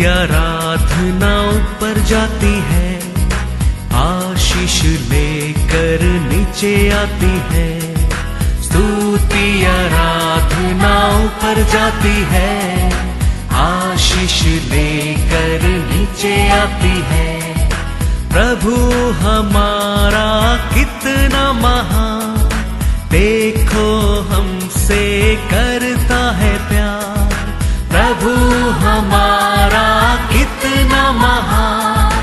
आराधना ऊपर जाती है, आशीष लेकर नीचे आती है। स्तुति आराधना ऊपर जाती है, आशीष लेकर नीचे आती है। प्रभु हमारा कितना महान, देखो हमसे करता है प्यार। प्रभु हमारा कितना महान,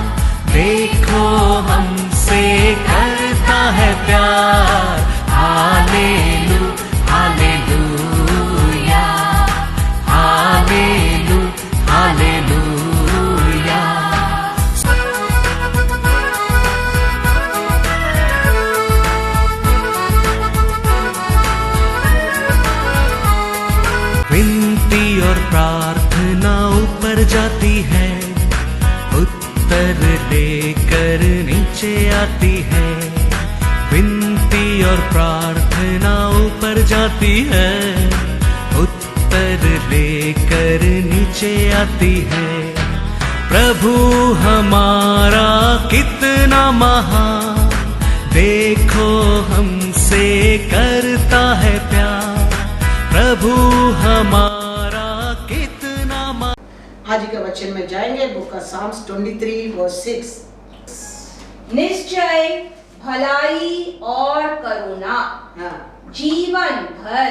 देखो हमसे करता है प्यार। हालेलू हालेलूया, हालेलू हालेलूया। विनती और प्रार्थना ऊपर जाती है, उत्तर लेकर नीचे आती है। विनती और प्रार्थना ऊपर जाती है, उत्तर लेकर नीचे आती है। प्रभु हमारा कितना महान, देखो हमसे करता है प्यार। प्रभु हमारा कितना आज के वचन में जाएंगे, बुक ऑफ साम्स 23 वर्स 6। निश्चय भलाई और करुणा जीवन भर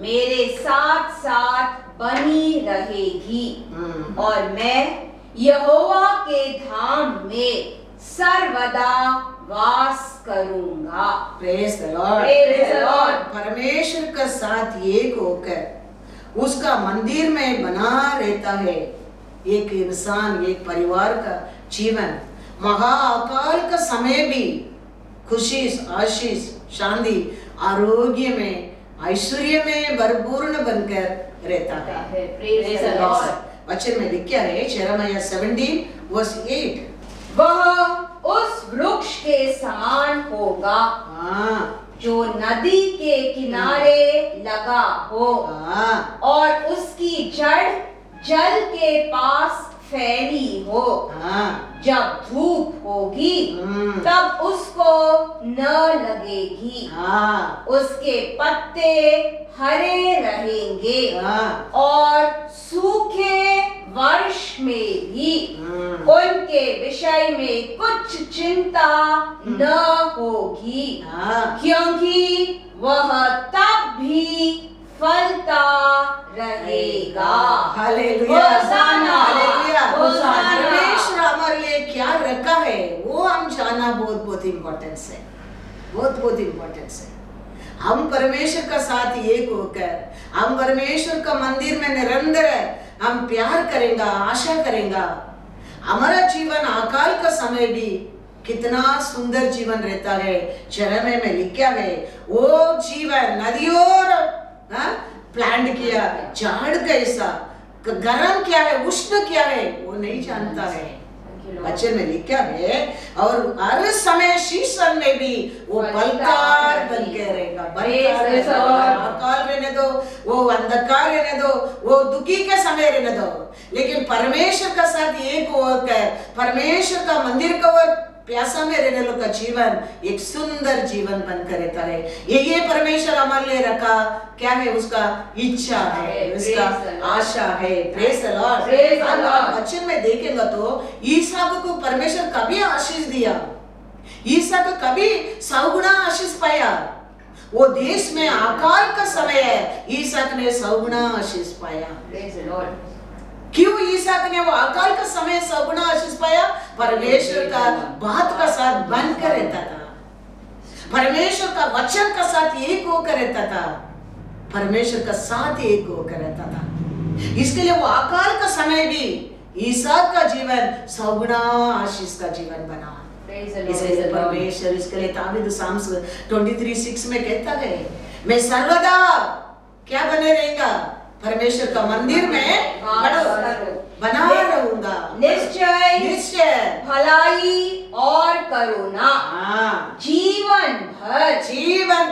मेरे साथ साथ बनी रहेगी, और मैं यहोवा के धाम में सर्वदा वास करूंगा। Praise the Lord, praise the Lord. परमेश्वर का साथ एक होकर उसका मंदिर में बना रहता है एक इंसान, एक परिवार का जीवन महाअकाल का समय भी खुशी, आशीष, शांति, आरोग्य में, ऐश्वर्य में भरपूर्ण बनकर रहता है। Praise the Lord. वचन में लिखा है यिर्मयाह 17 वर्स 8, वह उस वृक्ष के समान होगा जो नदी के किनारे लगा हो, और उसकी जड़ जल के पास फैली हो। जब धूप होगी तब उसको न लगेगी, उसके पत्ते हरे रहेंगे, और सूखे वर्ष में भी उनके विषय में कुछ चिंता न होगी, क्योंकि वह तब भी फलता रहेगा। हालेलुया, होसाना, होसाना। परमेश्वर हमारे लिए क्या रखा है वो हम जानना बहुत बहुत इम्पोर्टेंस है, बहुत बहुत इम्पोर्टेंस है। हम परमेश्वर का साथ एक होकर हम परमेश्वर का मंदिर में निरंतर हम प्यार करेंगे, आशा करेंगे। हमारा जीवन अकाल का समय भी कितना सुंदर जीवन रहता है। यिर्मयाह में लिखा है वो जीवन नदियों प्लांट किया, झाड़ कैसा, गरम क्या है, उष्ण क्या है वो नहीं जानता है। वचन में लिखा है, और हर समय सीजन में भी वो बलकार बन के रहेगा। अकाल रहने दो, वो अंधकार रहने दो, वो दुखी के समय रहने दो, लेकिन परमेश्वर का साथ एक होकर परमेश्वर का मंदिर का और प्यासा में रहने लोग का जीवन एक सुंदर जीवन बनकर रहता है। ये परमेश्वर हमारे लिए रखा क्या है, उसका इच्छा है, उसका आशा है। Praise the Lord. वचन में देखेंगे तो ईसाक को परमेश्वर कभी आशीष दिया, ईसाक कभी 100 गुना आशीष पाया। वो देश में अकाल का समय है, ईसाक ने 100 गुना आशीष पाया। Praise the Lord. क्यों ईसाक ने वो अकाल का समय 100 गुना आशीष पाया? परमेश्वर का बात का साथ बनकर रहता था, परमेश्वर का वचन का साथ एक होकर रहता था, परमेश्वर का साथ एक होकर रहता था। इसके लिए वो अकाल का समय भी ईसाक का जीवन 100 गुना आशीष का जीवन बना। इसलिए परमेश्वर इसके लिए दाऊद साम्स 23:6 में कहता है, मैं सर्वदा क्या बने रहेगा, परमेश्वर का मंदिर में बना रहूंगा। निश्चय निश्चय भलाई और करुणा जीवन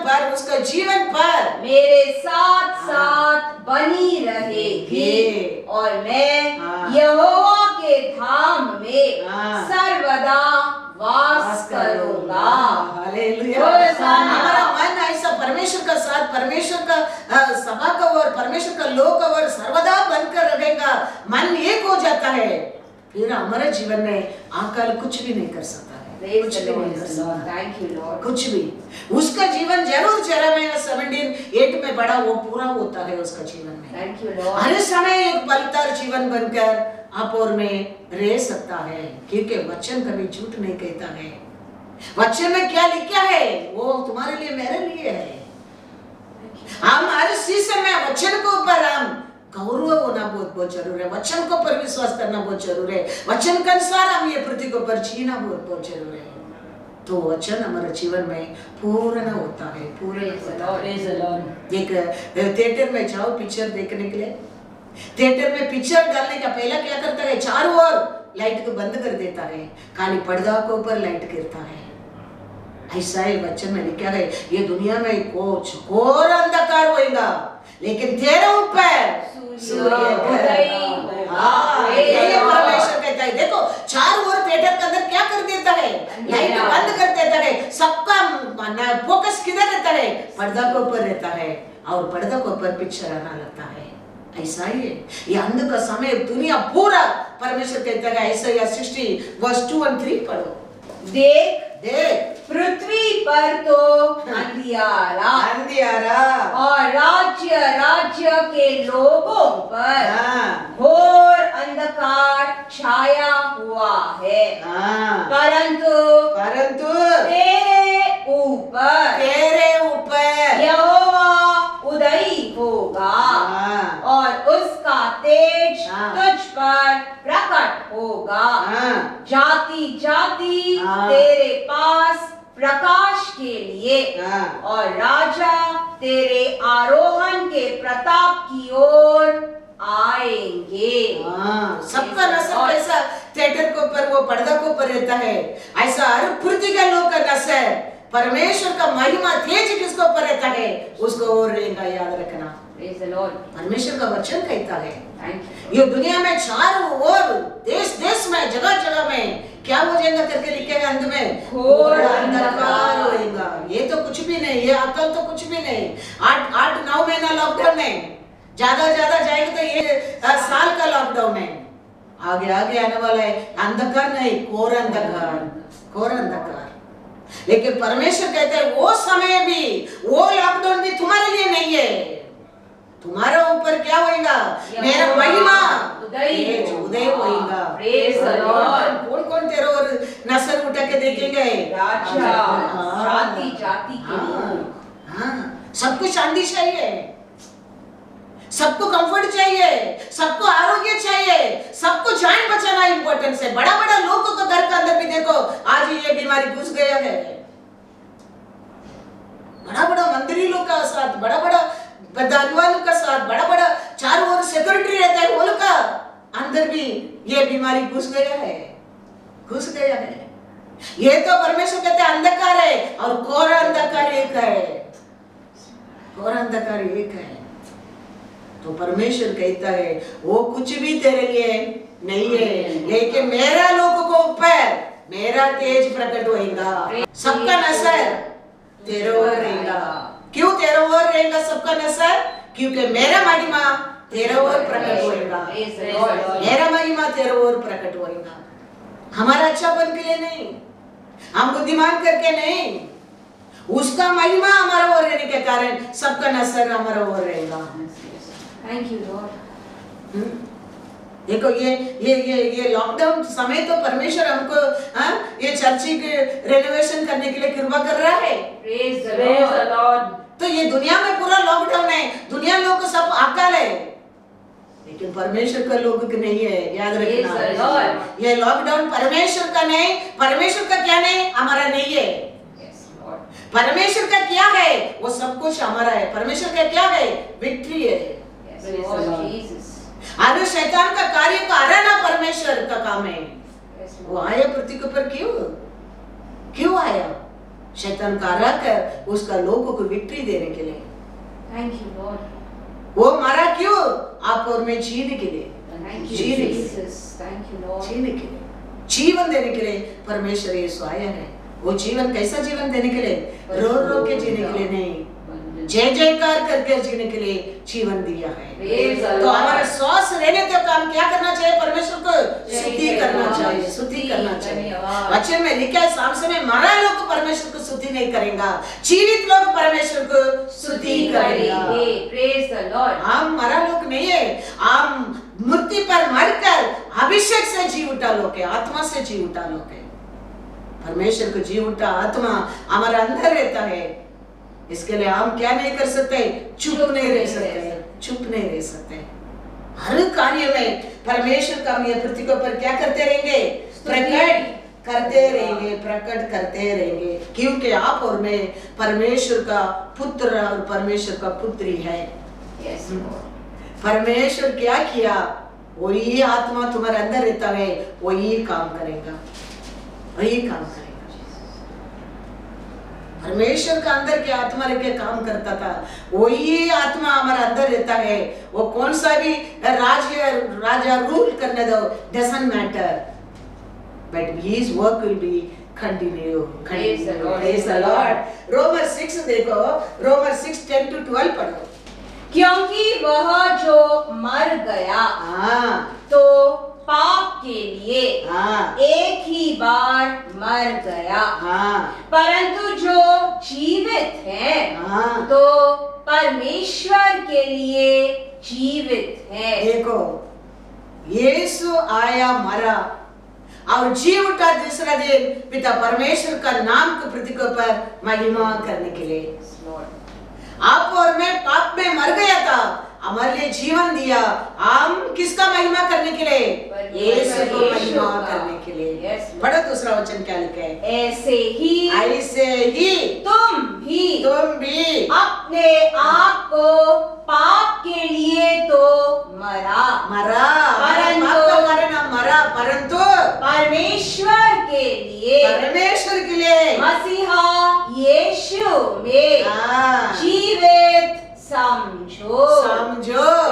भर उसका जीवन भर मेरे साथ साथ बनी रहेगी, और मैं यहोवा परमेश्वर का साथ, परमेश्वर का सभा का और परमेश्वर का लोक और सर्वदा बनकर रहेगा, मन एक हो जाता है, फिर हमारे जीवन में अकाल कुछ भी नहीं कर सकता है। कुछ भी नहीं कर सकता। Thank you, Lord. कुछ भी उसका जीवन जरूर जेरेमिया 17:8 में बड़ा वो पूरा होता है उसका जीवन में। Thank you, Lord. हर समय एक बलदार जीवन बनकर आप और में रह सकता है, क्योंकि वचन कभी झूठ नहीं कहता है। वचन में क्या लिखा है वो तुम्हारे लिए मेरे लिए है। हम हर चीज में वचन के ऊपर हम गौरव होना बहुत बहुत जरूर है, वचन को पर विश्वास करना बहुत जरूर है, वचन के अनुसार हम ये पृथ्वी को पर जीना बहुत बहुत जरूर है। तो वचन हमारे जीवन में पूर्ण होता है, पूर्ण होता है। एक थिएटर में जाओ पिक्चर देखने के लिए, थिएटर में पिक्चर डालने का पहला क्या करता है, चारों ओर लाइट को बंद कर देता है, खाली पर्दा के ऊपर लाइट गिरता है। ऐसा ही वचन में लिखा है, ये दुनिया में कुछ घोर अंधकार होएगा, लेकिन तेरे ऊपर सूर्य ये परमेश्वर कहता है। देखो चारों ओर थिएटर के अंदर क्या कर देता है, लाइट बंद कर देता है, सबका फोकस किधर रहता है, पर्दा के ऊपर रहता है, और पर्दा के ऊपर पिक्चर आना लगता है। ऐसा ही है ये अंध का समय, दुनिया पूरा परमेश्वर कहता है। ऐसा या 60:2-3 पढ़ो। देख देख पृथ्वी पर तो अंधियारा अंधियारा और राज्य राज्य के लोगों पर हाँ। घोर अंधकार छाया हुआ है, हाँ। परंतु तेरे ऊपर यहोवा उदयी होगा हाँ। और उसका तेज हाँ। तुझ पर प्रकट होगा। हाँ। जाति जाति हाँ। तेरे पास प्रकाश के लिए हाँ। और राजा तेरे आरोहण के प्रताप की ओर आएंगे। हाँ। सबका नसर कैसा थिएटर के ऊपर वो पर्दा के ऊपर रहता है, ऐसा हर पृथ्वी का लोग का नसर परमेश्वर का महिमा तेज जिसको ऊपर रहता है उसको और रहेगा, याद रखना। Praise the Lord. परमेश्वर का वचन कहता है Thank you. ये दुनिया में चारों ओर देश देश में जगह जगह में क्या हो जाएगा करके लिखेगा अंत में, घोर अंधकार होएगा। ये तो कुछ भी नहीं, ये अकल तो कुछ भी नहीं। 8-9 महीना लॉकडाउन है, ज्यादा जाएगा तो ये साल का लॉकडाउन है। आगे आने वाला है अंधकार नहीं, घोर अंधकार। लेकिन परमेश्वर कहते हैं वो समय भी, वो लॉकडाउन भी तुम्हारे लिए नहीं है। तुम्हारे ऊपर क्या होएगा, मेरा महिमा उदय होएगा। Praise the Lord. कौन तेरे और नसर उठा के देखेंगे, राजा जाति जाति के लोग। हाँ। सबको शांति चाहिए, सबको कंफर्ट चाहिए, सबको आरोग्य चाहिए, सबको जान बचाना इंपॉर्टेंस है। बड़ा लोगों को घर के अंदर भी देखो आज ये बीमारी घुस गया है। बड़ा मंदिरी लोग का साथ, बड़ा धनवान का साथ, बड़ा चारों ओर सिक्योरिटी रहता है, वो लोग का अंदर भी ये बीमारी घुस गया है। ये तो परमेश्वर कहते हैं अंधकार है और घोर अंधकार एक है। तो परमेश्वर कहता है वो कुछ भी तेरे लिए नहीं है, लेकिन मेरा लोगों को ऊपर मेरा तेज प्रकट होएगा। सबका नसर तेरे ओर रहेगा। क्यों तेरे ओर रहेगा सबका नसर? क्योंकि मेरा महिमा तेरे ओर प्रकट होएगा। मेरा महिमा तेरे ओर प्रकट होएगा। हमारा अच्छापन के लिए नहीं, हम बुद्धिमान करके नहीं, उसका महिमा हमारा ओर रहने के कारण सबका नसर हमारा ओर रहेगा। Thank you, Lord. देखो ये लॉकडाउन समय तो परमेश्वर हमको ये चर्ची के रेनोवेशन करने के लिए कृपा कर रहा है। Praise the Lord. तो ये दुनिया में पूरा लॉकडाउन है, दुनिया लोग को सब अकाल है, लेकिन परमेश्वर का लोग के नहीं है, याद रखना। ये लॉकडाउन परमेश्वर का नहीं, परमेश्वर का क्या नहीं, हमारा नहीं है। परमेश्वर का क्या है वो सब कुछ हमारा है। परमेश्वर का क्या है, विक्ट्री है। अगर शैतान का कार्य को हराना परमेश्वर का काम है। वो आया पृथ्वी के ऊपर क्यों आया? शैतान का हरा कर उसका लोगों को विक्ट्री देने के लिए। Thank you, Lord. वो मारा क्यों? आप और मैं जीने के लिए, Thank you, जीने के लिए, Jesus. Thank you, Lord. जीने के लिए, जीवन देने के लिए परमेश्वर यीशु आया है। वो जीवन कैसा जीवन देने के लिए? रो के जीने के लिए नहीं, जय जयकार करके जीने के लिए जीवन दिया है। Praise the तो Lord. हमारा श्वास रहने तक हम क्या करना चाहिए? परमेश्वर को स्तुति करना चाहिए, स्तुति करना चाहिए। धन्यवाद। वचन में लिखा है शाम समय मरा लोग परमेश्वर को स्तुति नहीं करेगा, जीवित लोग परमेश्वर को स्तुति करेगा। Praise the Lord. हम मरा लोग नहीं है, हम मूर्ति पर मरकर अभिषेक से जी उठा लोग है, आत्मा से जी उठा लोग है। परमेश्वर को जी उठा आत्मा हमारे अंदर रहता है। इसके लिए हम क्या नहीं कर सकते? चुप नहीं रह सकते, चुप नहीं रह सकते। हर कार्य में परमेश्वर का हम ये पृथ्वी के ऊपर क्या करते रहेंगे? प्रकट करते रहेंगे, प्रकट करते रहेंगे, क्योंकि आप और मैं परमेश्वर का पुत्र और परमेश्वर का पुत्री है। Yes, Lord. परमेश्वर क्या किया? वही आत्मा तुम्हारे अंदर रहता है, वही काम करेगा, वही काम करेगा। परमेश्वर का अंदर के आत्मा रह के काम करता था, वही आत्मा हमारे अंदर रहता है। वो कौन सा भी राजा रूल करने दो, doesn't matter, but his work will be continue. Praise the Lord. Praise the Lord. रोमर 6 देखो, रोमर 6:10-12 पढ़ो। क्योंकि वह जो मर गया हाँ तो पाप के लिए हाँ एक ही बार मर गया, हाँ परंतु जो जीवित है हाँ। तो परमेश्वर के लिए जीवित है। देखो, यीशु आया, मरा और जी उठा दूसरा दिन पिता परमेश्वर का नाम को पृथ्वी के ऊपर महिमा करने के लिए। आप और मैं पाप में मर गया था, हमारे लिए जीवन दिया। हम किसका महिमा करने के लिए? यीशु को महिमा करने के लिए। पढ़ो दूसरा वचन क्या लिखा है? ऐसे ही तुम भी अपने आप को पाप के लिए तो मरा परंतु परमेश्वर के लिए मसीहा यीशु में जीवित समझो।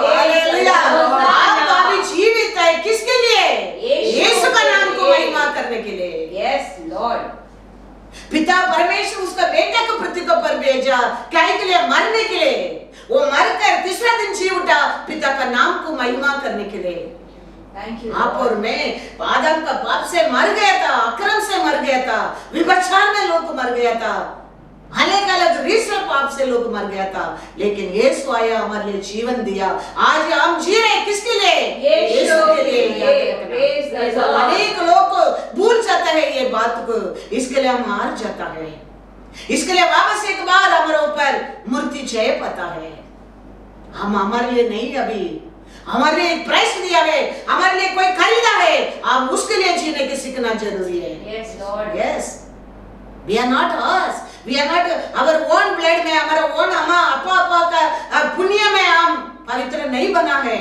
हालेलुया। आप अभी जीवित है किसके लिए? यीशु का नाम को महिमा करने के लिए। Yes Lord. पिता परमेश्वर उसका बेटे को पृथ्वी पर भेजा, क्या के लिए? मरने के लिए। वो मरकर तीसरा दिन जी उठा पिता का नाम को महिमा करने के लिए। Thank you. आप और मैं आदम का पाप से मर गया था, अक्रम से मर गया था, व्यभिचार में लोग मर गया था, अलग अलग रीति पाप से लोग मर गया था, लेकिन यीशु आया, हमारे लिए जीवन दिया। आज हम जी रहे किसके लिए? यीशु के लिए। अनेक लोग भूल जाता है ये बात को, इसके लिए हम हार जाता है। इसके लिए वापस एक बार हमारे ऊपर मूर्ति जय पता है। हम हमारे लिए नहीं, अभी हमारे लिए एक प्राइस दिया है, हमारे लिए कोई खरीदा है, हम उसके लिए जीने की सीखना जरूरी है। Yes Lord. Yes, we are not us, we are not our own blood में, हमारा ओन अपा का पुण्य में हम पवित्र नहीं बना है,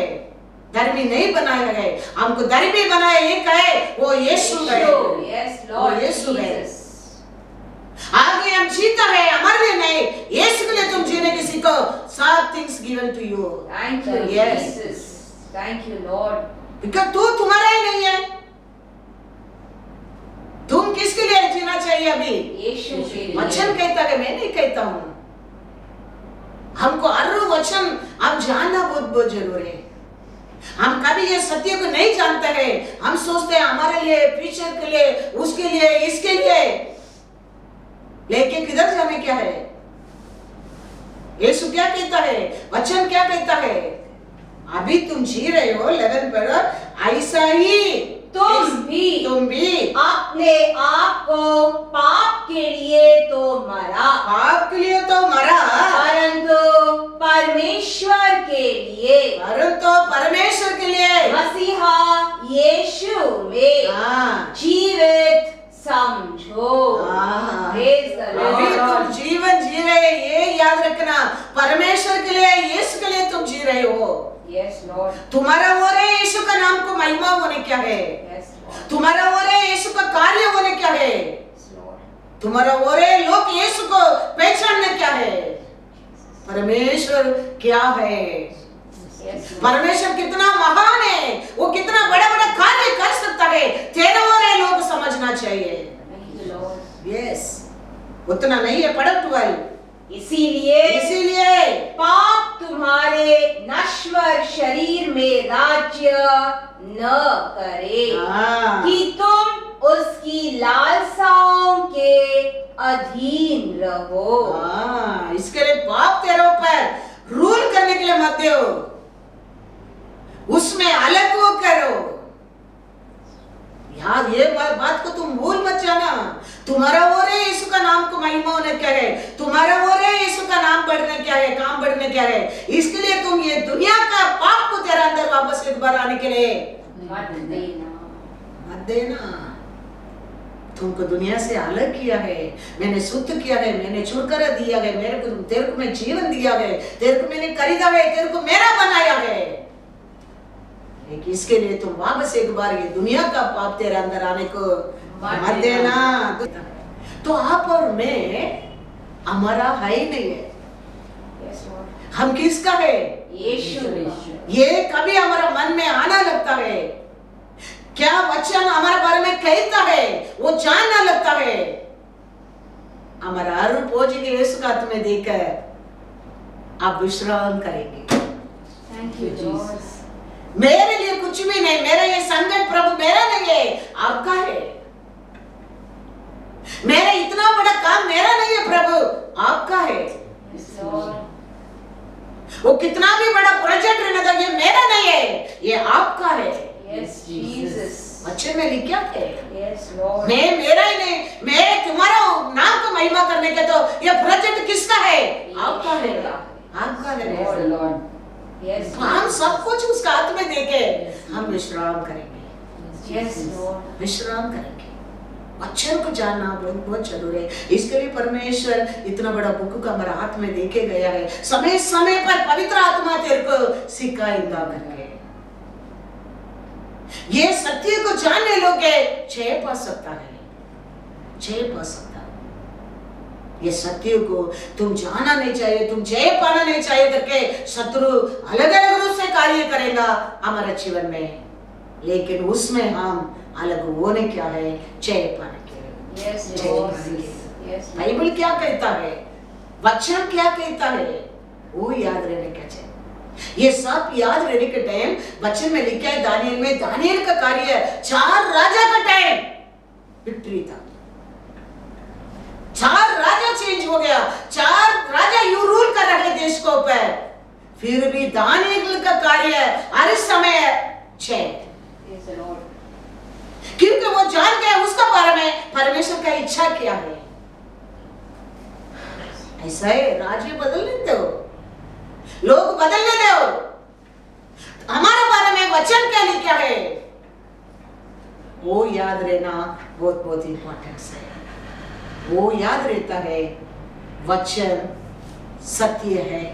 धर्मी नहीं बनाया है। हमको धर्मी बनाया एक है, वो यीशु है। यस लॉर्ड, यीशु है। आगे हम जीता है हमारे लिए नहीं, यीशु के लिए तुम जीने की सीखो। सब things given to you. Thank you Jesus, thank you Lord. Because तू तुम्हारा ही नहीं है। तुम किसके लिए जीना चाहिए अभी? यीशु के लिए। वचन कहता है, मैं नहीं कहता हूं। हमको हर वचन हम जानना बहुत बहुत जरूरी है। हम कभी ये सत्य को नहीं जानते हैं, हम सोचते हैं हमारे लिए, फ्यूचर के लिए, उसके लिए, इसके लिए, लेकिन किधर जाने क्या है? यीशु क्या कहता है? वचन क्या कहता है? अभी तुम जी रहे हो 11 पर, ऐसा ही तुम भी अपने आप को पाप के लिए तो मरा, पाप के लिए तो मरा, परंतु परमेश्वर के लिए मसीहा यीशु में जीवित समझो। Praise the अभी Lord. तुम जीवन जी रहे, ये याद रखना, परमेश्वर के लिए, यीशु के लिए तुम जी रहे हो। Yes Lord. तुम्हारा हो रहे यीशु का नाम को महिमा होने क्या है? Yes Lord. तुम्हारा हो रहे यीशु का कार्य होने क्या है? Yes Lord. तुम्हारा हो रहे लोग यीशु को पहचानने क्या है? परमेश्वर क्या है? Yes Lord. परमेश्वर कितना महान है, वो कितना बड़ा बड़ा कार्य कर सकता है, तेरे हो रहे लोग समझना चाहिए। Thank you Lord. यस, उतना नहीं है। पढ़ो 12। इसीलिए पाप तुम्हारे नश्वर शरीर में राज्य न करे, हाँ। कि तुम उसकी लालसाओं के अधीन रहो। हाँ, इसके लिए पाप तेरे ऊपर रूल करने के लिए मत दो, उसमें अलग वो करो। यार ये बात को तुम भूल मत जाना। तुम्हारा वो रे यीशु का नाम को महिमा होने क्या है, तुम्हारा वो रे यीशु का नाम बढ़ने क्या है, काम बढ़ने क्या है। इसके लिए तुम ये दुनिया का पाप को तेरे अंदर वापस एक बार आने के लिए मत देना। तुमको दुनिया से अलग किया है, मैंने शुद्ध किया है, मैंने छुटकारा दिया है, तेरे को मैं जीवन दिया है, तेरे को मैंने खरीदा है, तेरे को मेरा बनाया है। लेकिन इसके लिए तुम वापस एक बार ये दुनिया का पाप तेरे अंदर आने को मत देना। तो आप और मैं हमारा है ही नहीं है, हम किसका है? यीशु। ये कभी हमारा मन में आना लगता है, क्या वचन हमारे बारे में कहता है वो जानना लगता है। हमारा हर पूजी के यीशु का तुम्हें देखकर आप विश्राम करेंगे। Thank you Jesus. मेरे लिए कुछ भी नहीं, मेरा ये संकट प्रभु मेरा नहीं है, आपका है। मेरा इतना बड़ा काम मेरा नहीं है प्रभु, आपका है। वो कितना भी बड़ा प्रोजेक्ट रहने दो, ये मेरा नहीं है, ये आपका है। Yes Jesus. बच्चे में लिखा है, यस लॉर्ड। मैं मेरा ही नहीं, मैं तुम्हारा नाम को महिमा करने के, तो ये प्रोजेक्ट किसका है? आपका है, आपका है लॉर्ड। यस। हम सब कुछ उसका हाथ में देके हम विश्राम करेंगे। Yes Lord. विश्राम करेंगे। वचन को जानना बहुत बहुत जरूरी है। इसके लिए परमेश्वर इतना बड़ा बुक का हमारा हाथ में देके गया है, समय समय पर पवित्र आत्मा तेरे को सिखाएगा करके। ये सत्य को जानने लोगे जय पा सकता है, जय पा सकता है। ये सत्य को तुम जाना नहीं चाहिए, तुम जय पाना नहीं चाहिए करके शत्रु अलग अलग रूप से कार्य करेगा हमारे जीवन में, लेकिन उसमें हम अलग होने क्या है? जय पाने के लिए। Yes yes. बाइबल क्या कहता है, वचन क्या कहता है, वो याद रहने का चाहिए। ये सब याद रहने के टाइम वचन में लिखा है, दानियल में, दानियल का कार्य 4 राजा का टाइम विक्ट्री था। 4 राजा चेंज हो गया, 4 राजा यू रूल कर रहे देश को ऊपर, फिर भी दानियल का कार्य हर समय जय। क्योंकि वो जान गया उसका बारे में परमेश्वर का इच्छा क्या है। ऐसा है, राज्य बदलने दो, लोग बदलने दो, हमारे बारे में वचन क्या लिखा है वो याद रहना बहुत बहुत इंपॉर्टेंस है। वो याद रहता है, वचन सत्य है,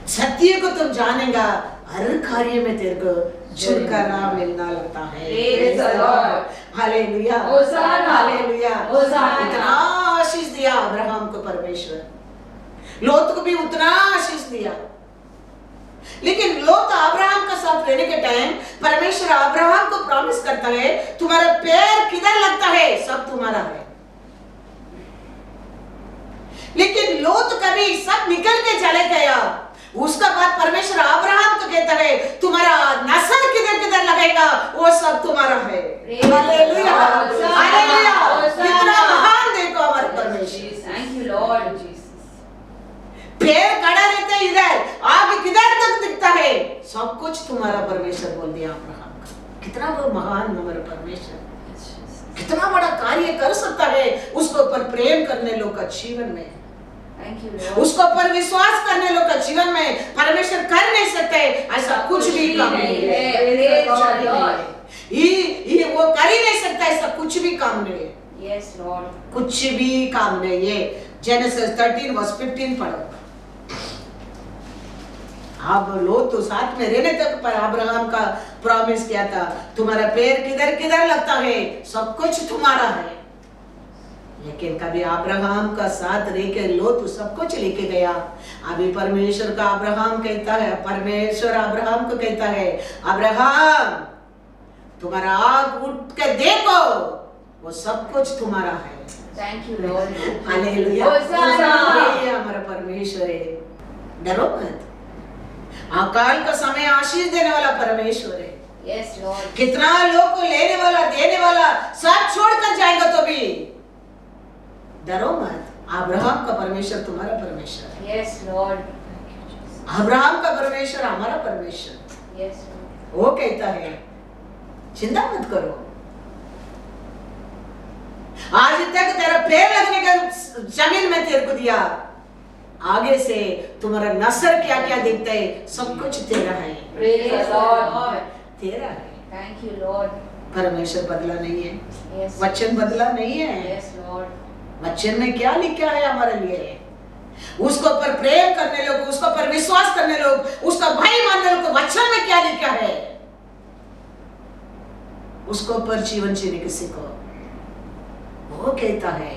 सत्य को तुम जानेगा हर कार्य में तेरे को छुटकारा मिलना लगता है। Hallelujah, hallelujah. इतना आशीष दिया अब्राहम को परमेश्वर, लोत को भी उतना आशीष दिया, लेकिन लोत अब्राहम का साथ रहने के टाइम परमेश्वर अब्राहम को प्रॉमिस करता है, तुम्हारा पैर किधर लगता है सब तुम्हारा है। लेकिन लोत कभी सब निकल के चले गया, उसका बाद परमेश्वर अब्राहम को कहता है, तुम्हारा नस्ल किधर किधर लगेगा वो सब तुम्हारा है। Hallelujah, hallelujah. कितना महान देखो हमारे परमेश्वर। Thank you Lord Jesus. पैर खड़ा रहता है इधर, आगे किधर तक दिखता है सब कुछ तुम्हारा परमेश्वर बोल दिया अब्राहम का। कितना वो महान हमारा परमेश्वर, कितना बड़ा कार्य कर सकता है। उसके ऊपर प्रेम करने लोग का जीवन में, उसको पर विश्वास करने लोग का जीवन में परमेश्वर कर नहीं सकते ऐसा कुछ भी काम नहीं है। वो कर ही नहीं सकता ऐसा कुछ भी काम नहीं है। Yes Lord. कुछ भी काम नहीं है। जेनेसिस 13:15 पढ़ो। अब लोग तो साथ में रहने तक पर अब्राहम का प्रॉमिस किया था, तुम्हारा पैर किधर किधर लगता है सब कुछ तुम्हारा है। लेकिन कभी अब्राहम का साथ रहकर लोत सब कुछ लेके गया। अभी परमेश्वर का अब्राहम कहता है, परमेश्वर अब्राहम को कहता है, अब्राहम तुम्हारा आग उठ के देखो वो सब कुछ तुम्हारा है। Thank you, Lord. हालेलुया। होशाना। ये हमारा परमेश्वर है, डरो मत। अकाल का समय आशीष देने वाला परमेश्वर है। Yes, Lord. कितना लोग को लेने वाला, देने वाला, सब छोड़कर जाएगा तो भी डरो मत। अब्राहम का परमेश्वर तुम्हारा परमेश्वर है। Yes, Lord. अब्राहम का परमेश्वर हमारा परमेश्वर। Yes, Lord. वो कहता है चिंता मत करो, आज तक तेरा पैर लगने का जमीन में तेरे को दिया, आगे से तुम्हारा नसर क्या क्या दिखता है सब कुछ तेरा है। Praise the Lord. तेरा है। Thank you, Lord. परमेश्वर बदला नहीं है, Yes. वचन बदला नहीं है। Yes, Lord. वचन में क्या लिखा है हमारे लिए, उसको पर प्रेम करने लोग, उसको पर विश्वास करने लोग, उसका भाई मानने लोग, वचन में क्या लिखा है उसको पर जीवन जीने किसी को। वो कहता है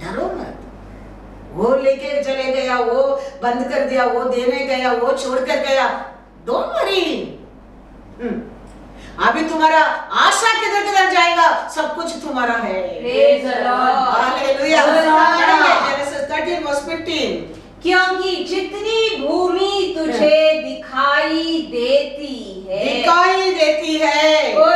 डरो मत, वो लेके चले गया, वो बंद कर दिया, वो देने गया, वो छोड़कर गया, डोंट वरी। अभी तुम्हारा आशा किधर किधर जाएगा, सब कुछ तुम्हारा है। Praise the Lord. Hallelujah. Genesis 13 verse 15। क्योंकि जितनी भूमि तुझे दिखाई देती है वो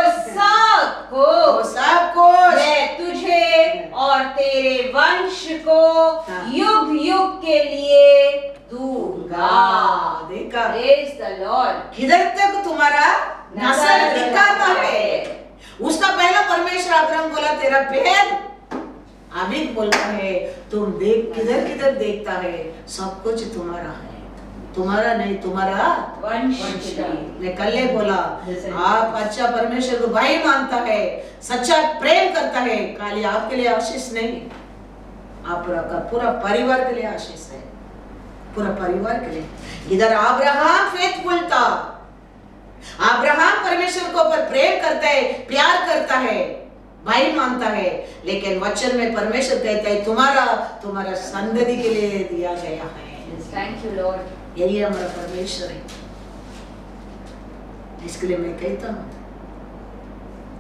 सब को मैं तुझे और तेरे वंश को युग युग के लिए दूंगा। देखा, Praise the Lord. किधर तक तुम्हारा नस्ल दिखाता है। उसका पहला परमेश्वर अब्राहम बोला तेरा पैर, अभी बोलता है तुम देख, किधर किधर देखता है सब कुछ तुम्हारा है, तुम्हारा नहीं, तुम्हारा वंश का। मैं कल ही बोला, आप अच्छा परमेश्वर को भाई मानता है, सच्चा प्रेम करता है, खाली आपके लिए आशीष नहीं, आपका पूरा परिवार के लिए आशीष है, पूरा परिवार के लिए। इधर अब्राहम फेथफुल था, अब्राहम परमेश्वर को पर प्रेम करता है, प्यार करता है, भाई मानता है, लेकिन वचन में परमेश्वर कहता है तुम्हारा संतति के लिए दिया गया है। Thank you, Lord. यही हमारा परमेश्वर है। इसके लिए मैं कहता हूँ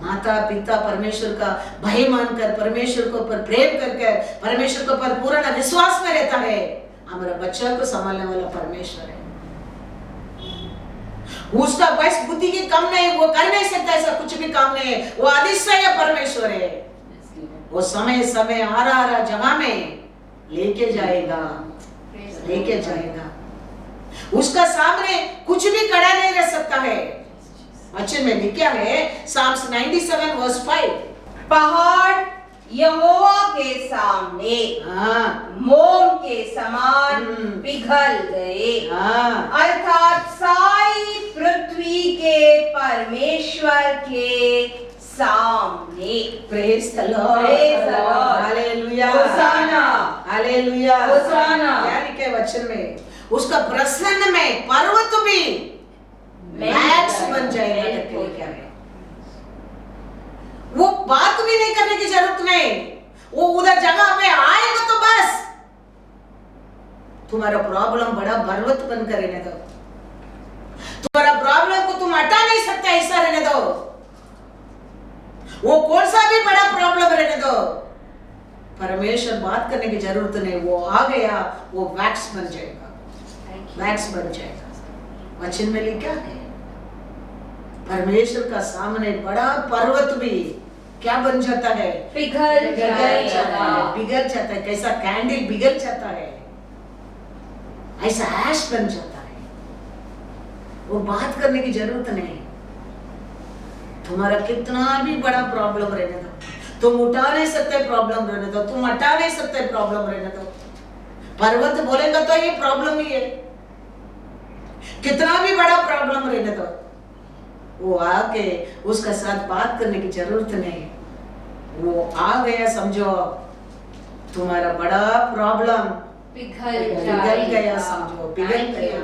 माता पिता परमेश्वर का भाई मानकर, परमेश्वर को पर प्रेम करके, परमेश्वर को पर पूरा विश्वास में रहता है, हमारा बच्चा को संभालने वाला परमेश्वर है। उसका बस बुद्धि की कम नहीं, वो कर नहीं सकता ऐसा कुछ भी काम नहीं है, वो अधिष्ठाय परमेश्वर है। वो समय समय आ रहा जगह में लेके जाएगा, लेके जाएगा। उसका सामने कुछ भी खड़ा नहीं रह सकता है। वचन में लिखा है Psalms 97 verse 5, पहाड़ यहोवा के सामने मोम के समान पिघल गए, अर्थात सारी पृथ्वी के परमेश्वर के सामने। Praise the Lord, Praise the Lord. Hallelujah, hosanna, hallelujah, hosanna. क्या लिखे वचन में, उसका प्रसन्न में पर्वत भी मैक्स बन जाएगा करके लिखा है। वो बात भी नहीं करने की जरूरत नहीं, वो उधर जगह पे आएगा तो बस तुम्हारा प्रॉब्लम बड़ा पर्वत बनकर रहने दो, तुम्हारा प्रॉब्लम को तुम हटा नहीं सकता, ऐसा रहने दो। वो कौन सा भी बड़ा प्रॉब्लम रहने दो, परमेश्वर बात करने की जरूरत नहीं, वो आ गया, वो वैक्स बन जाएगा, वैक्स बन जाएगा। वचन में लिखा है परमेश्वर का सामने बड़ा पर्वत भी क्या बन जाता है, पिघल जाता है, पिघल जाता है। कैसा कैंडल पिघल जाता है, ऐसा ऐश बन जाता है। वो बात करने की जरूरत नहीं, तुम्हारा कितना भी बड़ा प्रॉब्लम रहने दो, तुम उठा नहीं सकते प्रॉब्लम रहने दो, तुम हटा नहीं सकते प्रॉब्लम रहने दो। पर्वत बोलेगा तो ये प्रॉब्लम ही है, कितना भी बड़ा प्रॉब्लम रहने दो, वो आके उसका साथ बात करने की जरूरत नहीं, वो आ गया, समझो तुम्हारा बड़ा प्रॉब्लम पिघल गया, समझो पिघल गया।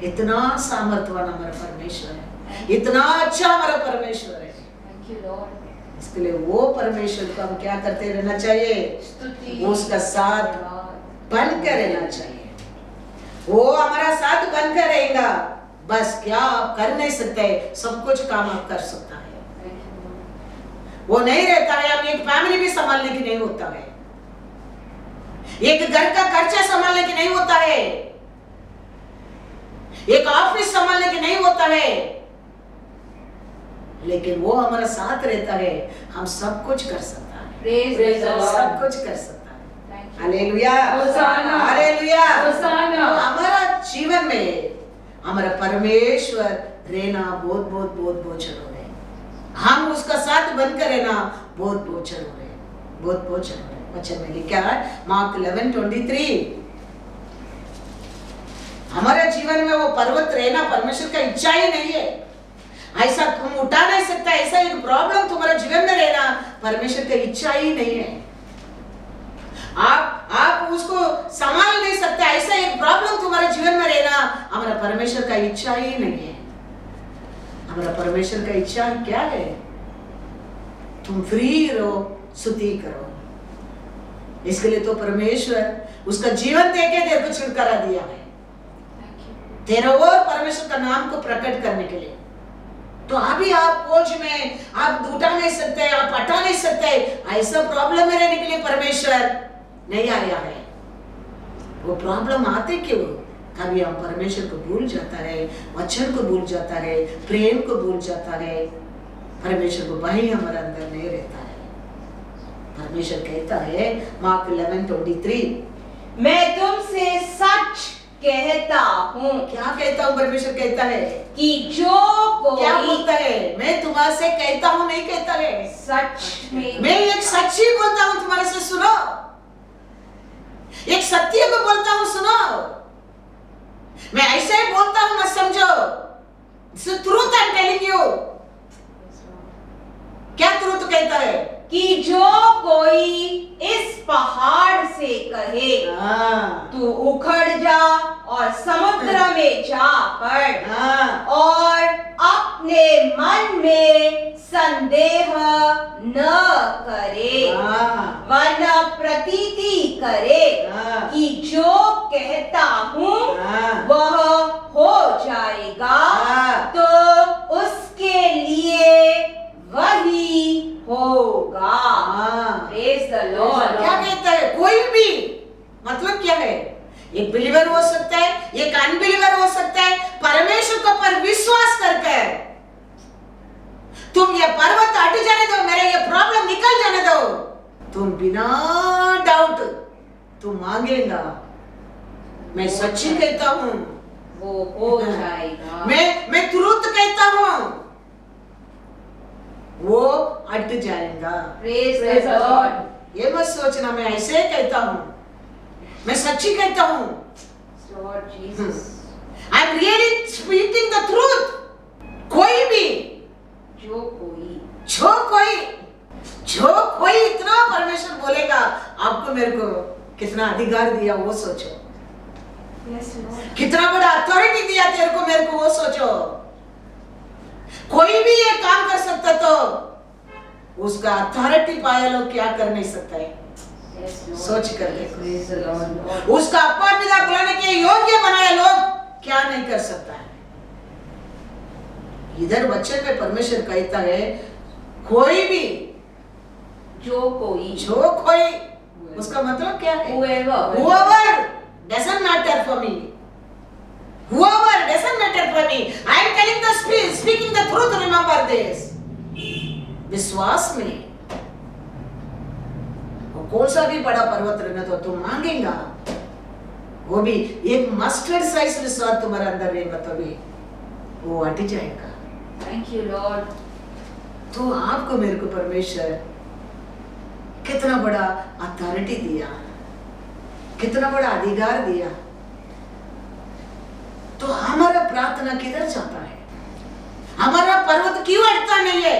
इतना सामर्थ्यवान हमारा परमेश्वर है, इतना अच्छा हमारा परमेश्वर है। Thank you, Lord. इसके लिए वो परमेश्वर को हम क्या करते रहना चाहिए, उसका साथ बनकर रहना चाहिए। वो हमारा साथ बनकर रहेगा, बस क्या आप कर नहीं सकते, सब कुछ काम आप कर सकता है। वो नहीं रहता है, हम एक फैमिली भी संभालने की नहीं होता है। एक घर का खर्चा संभालने की नहीं होता है, एक ऑफिस संभालने की नहीं होता है, लेकिन वो हमारा साथ रहता है, हम सब कुछ कर सकता है। Praise the Lord. सब कुछ कर सकता है। Thank you. हालेलुया, होसाना। हालेलुया। होसाना। तो हमारा जीवन में हमारा परमेश्वर रहना बहुत बहुत बहुत बहुत जरूरी है। हम उसका साथ बनकर रहना बहुत बहुत जरूरी है, बहुत बहुत जरूरी है। वचन में लिखा है मार्क 11:23, हमारे जीवन में वो पर्वत रहना परमेश्वर का इच्छा ही नहीं है। ऐसा तुम उठा नहीं सकता, ऐसा एक प्रॉब्लम तुम्हारे जीवन में रहना परमेश्वर का इच्छा ही नहीं है। आप उसको संभाल नहीं सकते, ऐसा एक प्रॉब्लम तुम्हारे जीवन में रहना हमारा परमेश्वर का इच्छा ही नहीं है। हमारा परमेश्वर का इच्छा क्या है? तुम फ्री रहो, स्तुति करो। इसके लिए तो परमेश्वर उसका जीवन देके तेरे को छुटकारा दिया है, तेरे और परमेश्वर का नाम को प्रकट करने के लिए। तो अभी आप बोझ में आप उठा नहीं सकते, आप हटा नहीं सकते, ऐसा प्रॉब्लम में रहने के लिए परमेश्वर नहीं आया है। वो प्रॉब्लम आते क्यों? कभी हम परमेश्वर को भूल जाता है, वचन को भूल जाता है, प्रेम को भूल जाता है। परमेश्वर को वही हमारे अंदर नहीं रहता है। परमेश्वर कहता है मार्क 11:23, मैं तुमसे सच कहता हूँ। क्या कहता हूँ? परमेश्वर कहता है कि जो कोई क्या बोलता है? मैं तुम्हारे से कहता हूँ नहीं कहता है, सच में मैं एक सच्ची बोलता हूँ तुम्हारे से, सुनो। एक सत्य को बोलता हूँ, सुनो। मैं ऐसे ही बोलता हूँ, मत समझो। Truth I am telling you. क्या ट्रूथ कहता है? कि जो कोई इस पहाड़ से कहे तू उखड़ जा और समुद्र में जा पड़, और अपने मन में संदेह न करे, वरना प्रतीति करे कि जो कहता हूँ वह हो जाएगा, तो उसके लिए वही होगा। Praise the Lord. क्या कहता है? कोई भी, मतलब क्या है? एक बिलीवर हो सकता है, एक अनबिलीवर हो सकता है। परमेश्वर को पर विश्वास करके तुम ये पर्वत हट जाने दो, मेरे ये प्रॉब्लम निकल जाने दो, तुम बिना डाउट तुम मांगेगा। मैं सच्ची कहता हूँ, वो हो जाएगा। मैं तुरंत कहता हूँ, वो हट जाएगा। Praise the Lord. ये मत सोचना मैं ऐसे कहता हूँ, मैं सच्ची कहता हूँ। Lord Jesus. I am really speaking the truth. कोई भी, जो कोई इतना परमेश्वर बोलेगा, आपको मेरे को कितना अधिकार दिया वो सोचो। Yes, Lord. कितना बड़ा अथॉरिटी दिया तेरे को मेरे को वो सोचो। कोई भी ये काम कर सकता, तो उसका अथॉरिटी पाया लोग क्या कर नहीं सकता है? Yes, Lord. सोच कर देखो। Praise the Lord. उसका अपा पिता बुलाने के योग्य बनाया लोग क्या नहीं कर सकता है? इधर वचन में परमेश्वर कहता है कोई भी, जो कोई, उसका मतलब क्या है? whoever doesn't matter for me. Whoever doesn't matter for me. I am telling the speaking the truth. Remember this. विश्वास में कौन सा भी बड़ा पर्वत रहना तो तुम मांगेगा, वो भी एक मस्टर्ड साइज विश्वास तुम्हारे अंदर रहेगा, तभी वो हट जाएगा। Thank you, Lord. तो आपको मेरे को परमेश्वर कितना बड़ा अथॉरिटी दिया, कितना बड़ा अधिकार दिया। तो हमारा प्रार्थना किधर जाता है? हमारा पर्वत क्यों हटता नहीं है?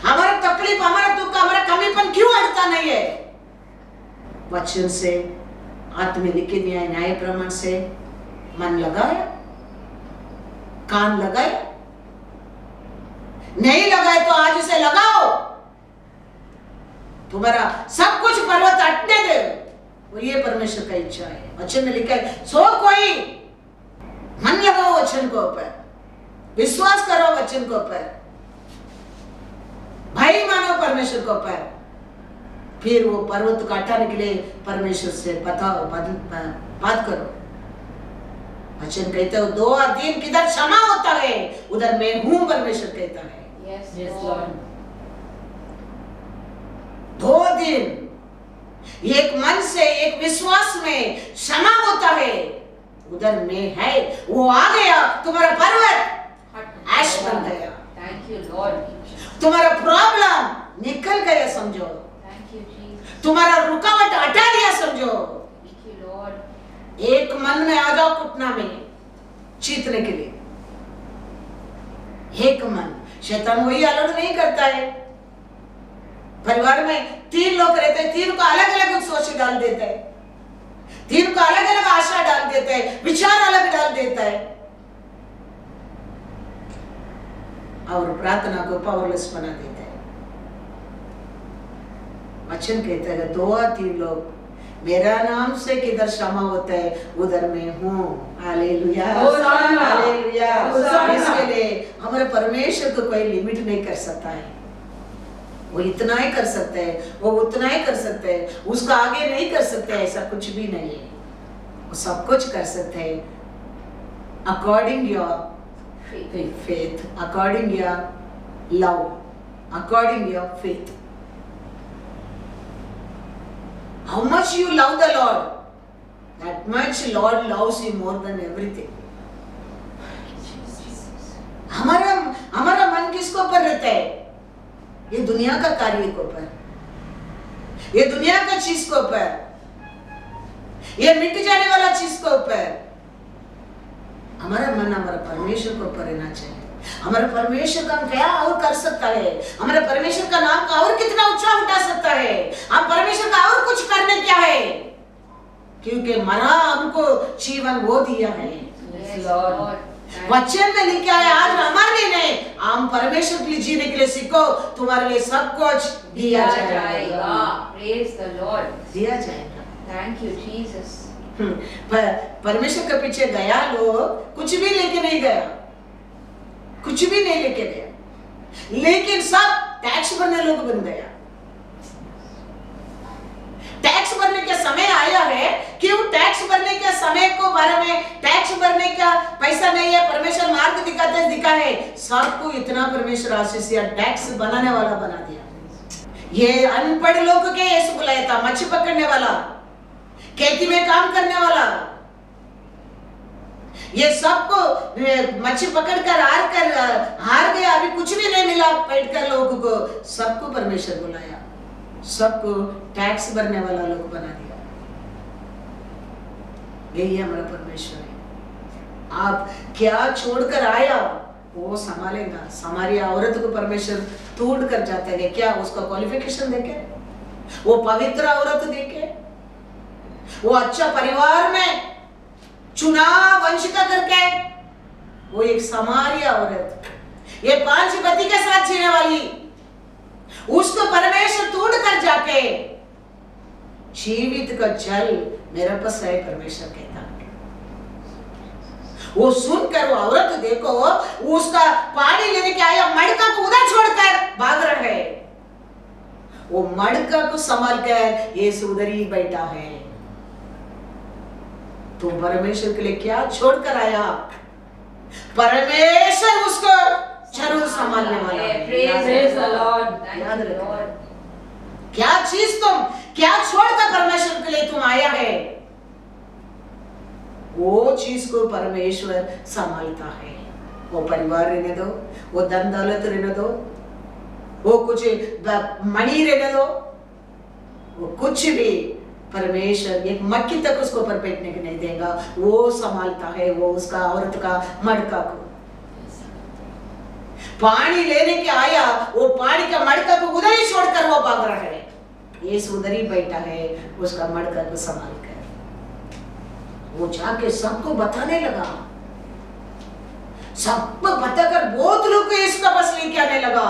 हमारा तकलीफ, हमारा दुख, हमारा कमीपन क्यों हटता नहीं है? वचन से, आत्म लिखित न्याय प्रमाण से मन लगाया, कान लगाए, नहीं लगाए तो आज इसे लगाओ। तुम्हारा सब कुछ पर्वत हटने दे, वो ये परमेश्वर का इच्छा है। वचन में लिखा है सो कोई मन लगाओ वचन को ऊपर, विश्वास करो वचन को ऊपर, भाई मानो परमेश्वर को ऊपर, फिर वो पर्वत को हटाने के लिए परमेश्वर से बात करो। वचन कहता है 2 और 3 किधर क्षमा होता है उधर मैं हूं, परमेश्वर कहता है। Yes, Lord. 2 दिन एक मन से एक विश्वास में क्षमा होता है, उधर में है। वो आ गया, तुम्हारा पर्वत ऐश बन गया। Thank you, Lord. तुम्हारा प्रॉब्लम निकल गया समझो। Thank you, Jesus. तुम्हारा रुकावट हटा दिया समझो। Thank you, Lord. एक मन में आ जाओ घुटना में जीतने के लिए। एक मन, शैतान वही अलाउड नहीं करता है। परिवार में 3 लोग रहते हैं, 3 को अलग अलग सोच डाल देता है, 3 को अलग अलग आशा डाल देता है, विचार अलग डाल देता है और प्रार्थना को पावरलेस बना देता है। वचन कहता है 2 और 3 लोग मेरा नाम से किधर क्षमा होता है उधर मैं हूँ। Hallelujah, hallelujah. इसके लिए हमारे परमेश्वर को कोई लिमिट नहीं कर सकता है। वो इतना ही कर सकते हैं, वो उतना ही कर सकते हैं, उसका आगे नहीं कर सकते, ऐसा कुछ भी नहीं है। वो सब कुछ कर सकते हैं according your faith, according your love, according your faith. How much you love the Lord, that much Lord loves you more than everything. हमारा मन किसके ऊपर रहता है? ये दुनिया का कार्य के ऊपर, ये दुनिया का चीज के ऊपर, ये मिट जाने वाला चीज के ऊपर। हमारा मन हमारा परमेश्वर के ऊपर रहना चाहिए। हमारे परमेश्वर का हम क्या और कर सकता है? हमारे परमेश्वर का नाम का और कितना ऊंचा उठा सकता है? हम परमेश्वर का और कुछ करने क्या है? क्योंकि मरा हमको जीवन वो दिया है। Yes, Lord. वचन में लिखा है आज हमारे लिए नहीं, हम परमेश्वर के लिए जीने के लिए सीखो, तुम्हारे लिए सब कुछ दिया जाएगा। Praise the Lord. दिया जाएगा। Thank you, Jesus. परमेश्वर के पीछे गया लोग कुछ भी लेके नहीं गया, कुछ भी नहीं लेके गया, लेकिन सब टैक्स भरने लोग बन गया। टैक्स भरने का समय आया है कि वो टैक्स भरने के समय को बारे में, टैक्स भरने का पैसा नहीं है, परमेश्वर मार्ग दिखा है सबको। इतना परमेश्वर आशीष दिया, टैक्स बनाने वाला बना दिया। ये अनपढ़ लोग के यीशु बुलाया था, मच्छी पकड़ने वाला, खेती में काम करने वाला, ये सबको मच्छी पकड़कर हार गया, अभी कुछ भी नहीं मिला पेट कर लोगों को, सबको परमेश्वर बुलाया, सबको टैक्स भरने वाला लोग बना दिया। यही हमारा परमेश्वर है। आप क्या छोड़कर आया वो संभालेगा। हमारी औरत को परमेश्वर तोड़ कर जाता है क्या? उसका क्वालिफिकेशन देखे, वो पवित्र औरत देखे, वो अच्छा परिवार में चुनाव वंशिता करके, वो एक समारिया औरत, ये 5 पति के साथ जीने वाली, उसको परमेश्वर तोड़ कर जाके जीवित का जल मेरे पास है, परमेश्वर कहता है। वो सुनकर वो औरत देखो, उसका पानी लेने के आया मड़का को उधर छोड़कर भाग रहा है। वो मड़का को संभाल कर ये उधर ही बैठा है। तो परमेश्वर के लिए क्या छोड़कर आया? परमेश्वर उसको जरूर संभालने वाला है। Praise the Lord. याद Thank you, रखो। Lord. क्या चीज तुम क्या छोड़कर परमेश्वर के लिए तुम आया है, वो चीज को परमेश्वर संभालता है। वो परिवार रहने दो, वो धन दौलत रहने दो, वो कुछ मणि रहने दो, वो कुछ भी परमेश्वर एक मक्खी तक उसको ऊपर बैठने के नहीं देगा। वो संभालता है, वो उसका औरत का मड़का को। पानी लेने के आया, वो पानी का मड़का को उधर ही छोड़कर वो भाग रहा है। ये उधर ही बैठा है, उसका मड़का को संभाल कर। वो जाके सबको बताने लगा, सबको बताकर बहुत लोग को इसका बस लेके आने लगा।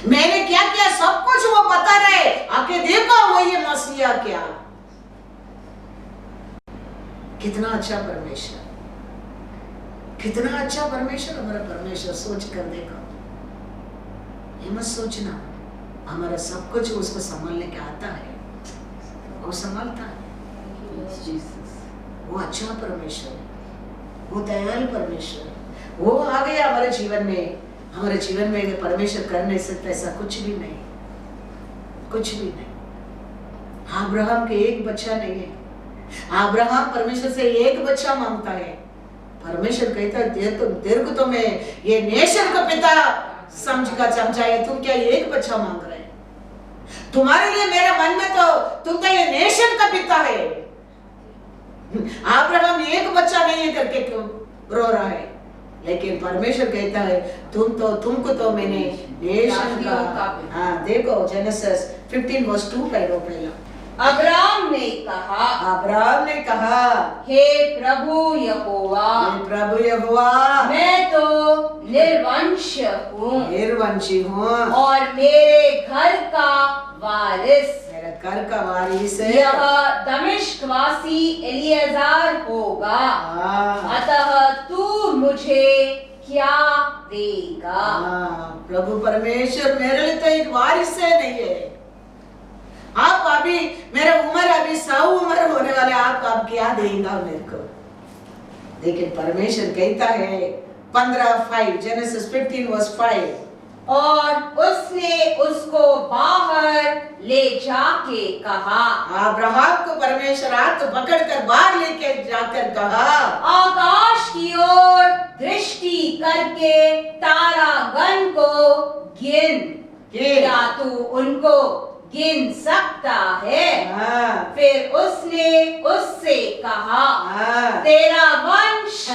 मैंने क्या किया सब कुछ वो बता रहे, आके देखो वो ये मसीहा क्या। कितना अच्छा परमेश्वर, कितना अच्छा परमेश्वर हमारा परमेश्वर। सोच कर देखो, ये मत सोचना हमारा सब कुछ उसको संभालने के आता है, वो संभालता है। वो अच्छा परमेश्वर है, वो दयालु परमेश्वर है। वो आ गया हमारे जीवन में। हमारे जीवन में अगर परमेश्वर कर नहीं सकता ऐसा कुछ भी नहीं, कुछ भी नहीं। अब्राहम के एक बच्चा नहीं है, अब्राहम परमेश्वर से एक बच्चा मांगता है। परमेश्वर कहता है तेरे को तो मैं ये नेशन का पिता समझ है, तुम क्या एक बच्चा मांग रहे हैं? तुम्हारे लिए मेरे मन में तो तुम तो ये नेशन का पिता है। अब्राहम एक बच्चा नहीं है करके क्यों रो रहा है? लेकिन परमेश्वर कहता है तुमको तो मैंने नेशन का। हाँ देखो जेनेसिस 15 वर्स 2 पढ़ो पहला। अब्राम ने कहा, हे प्रभु यहोवा, मैं तो निर्वंशी हूँ और मेरे घर का वारिस यह दमिश्कवासी एलिएज़र होगा, अतः तू मुझे क्या देगा? प्रभु परमेश्वर मेरे लिए तो एक वारिस है नहीं है। आप अभी मेरा उम्र अभी 100 उम्र होने वाले, आप क्या देगा मेरे को? लेकिन परमेश्वर कहता है 15:5 जेनेसिस 15 वर्स 5, और उसने उसको बाहर ले जाके कहा। अब्राहम को परमेश्वर हाथ पकड़कर बाहर लेके जाकर कहा, आकाश की ओर दृष्टि करके तारागण को गिन, क्या तू उनको गिन सकता है? फिर उसने उससे कहा, तेरा वंश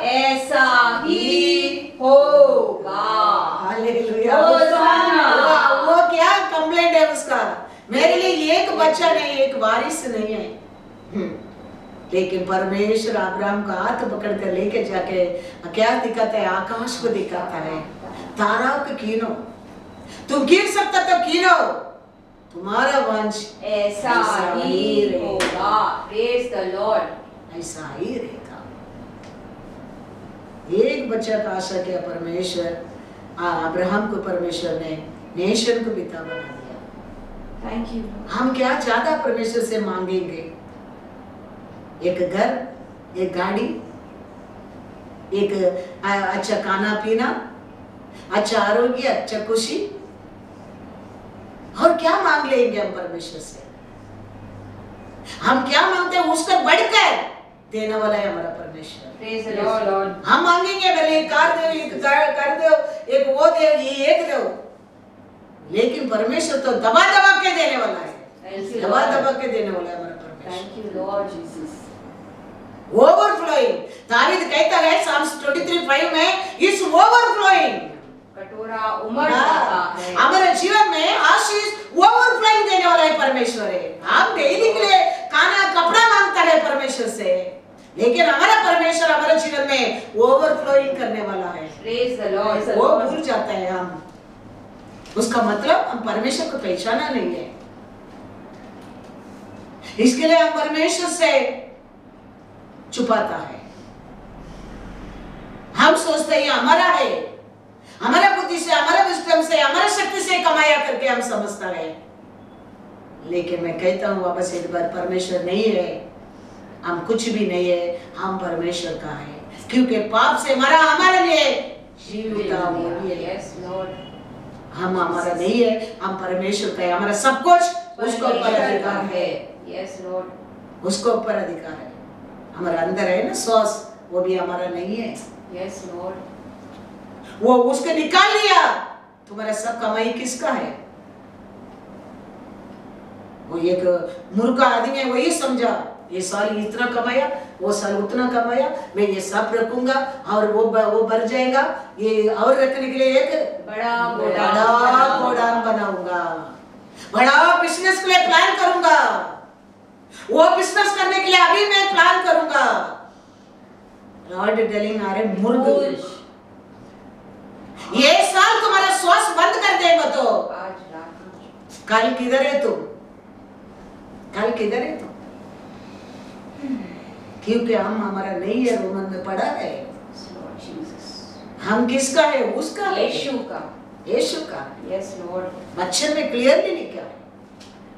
ऐसा ही होगा। हालेलुया। वो क्या कंप्लेंट है उसका? मेरे लिए एक बच्चा नहीं, एक वारिस नहीं है। लेकिन परमेश्वर अब्राहम का हाथ पकड़ कर लेके जाके क्या दिखाता है? आकाश को दिखाता है, ताराओं को गिनो, तुम गिन सकता तो गिनो, तुम्हारा वंश ऐसा ही होगा। Praise the Lord. ऐसा ही रहेगा। एक बच्चा का आशा किया परमेश्वर, अब्राहम को परमेश्वर ने नेशन को पिता बना दिया। Thank you. हम क्या ज्यादा परमेश्वर से मांगेंगे? एक घर, एक गाड़ी, एक अच्छा खाना पीना, अच्छा आरोग्य, अच्छा खुशी, और क्या मांग लेंगे हम परमेश्वर से? हम क्या मांगते हैं उसको बढ़कर देने वाला है हमारा परमेश्वर। Praise the Lord. हम मांगेंगे मेरे एक कार दो, एक कर दो, एक वो दो, ये एक दो, लेकिन परमेश्वर तो दबा दबा के देने वाला है, दबा दबा के देने वाला है हमारा परमेश्वर। Thank you Lord Jesus. Overflowing, David कहता है साम्स 23:5 में, इस ओवरफ्लोइंग, कटोरा उमड़ जाता है। हमारे जीवन में आशीष ओवरफ्लोइंग देने वाला है परमेश्वर है। हम डेली के लिए खाना कपड़ा मांगता है परमेश्वर से, लेकिन हमारा परमेश्वर हमारे जीवन में ओवरफ्लोइंग करने वाला है। Praise the Lord. वो भूल जाता है हम, उसका मतलब हम परमेश्वर को पहचाना नहीं है। इसके लिए हम परमेश्वर से छुपाता है। हम सोचते हैं हमारा है, हमारा बुद्धि से, हमारा विस्डम से, हमारा शक्ति से कमाया करके हम समझता है। लेकिन मैं कहता हूँ वापस एक बार, परमेश्वर नहीं है, हम कुछ भी नहीं है, हम परमेश्वर का है, क्योंकि पाप से मरा हमारे लिए जीवित है। हम हमारा नहीं है, हम परमेश्वर का है। हमारा सब कुछ उसको ऊपर अधिकार है। Yes Lord. उसको ऊपर अधिकार है। हमारा अंदर है ना श्वास, वो भी हमारा नहीं है। Yes Lord. वो उसको निकाल लिया, तुम्हारा सब कमाई किसका है? वो एक मूर्ख आदमी है, वही समझा ये साल इतना कमाया, वो साल उतना कमाया, मैं ये सब रखूंगा और वो बढ़ जाएगा, ये और रखने के लिए एक बड़ा गोडाउन बनाऊंगा, बड़ा बिजनेस के लिए प्लान करूंगा, वो बिजनेस करने के लिए अभी मैं प्लान करूंगा। लॉर्ड टेलिंग, अरे मूर्ख, ये साल तुम्हारा श्वास बंद कर देगा तो कल किधर है तुम? कल किधर है तुम? क्योंकि हम हमारा नहीं है, रोमन में पढ़ा है। हम किसका है? उसका है, यीशु का। यीशु का। Yes, Lord. बच्चन में क्लियरली लिखा है,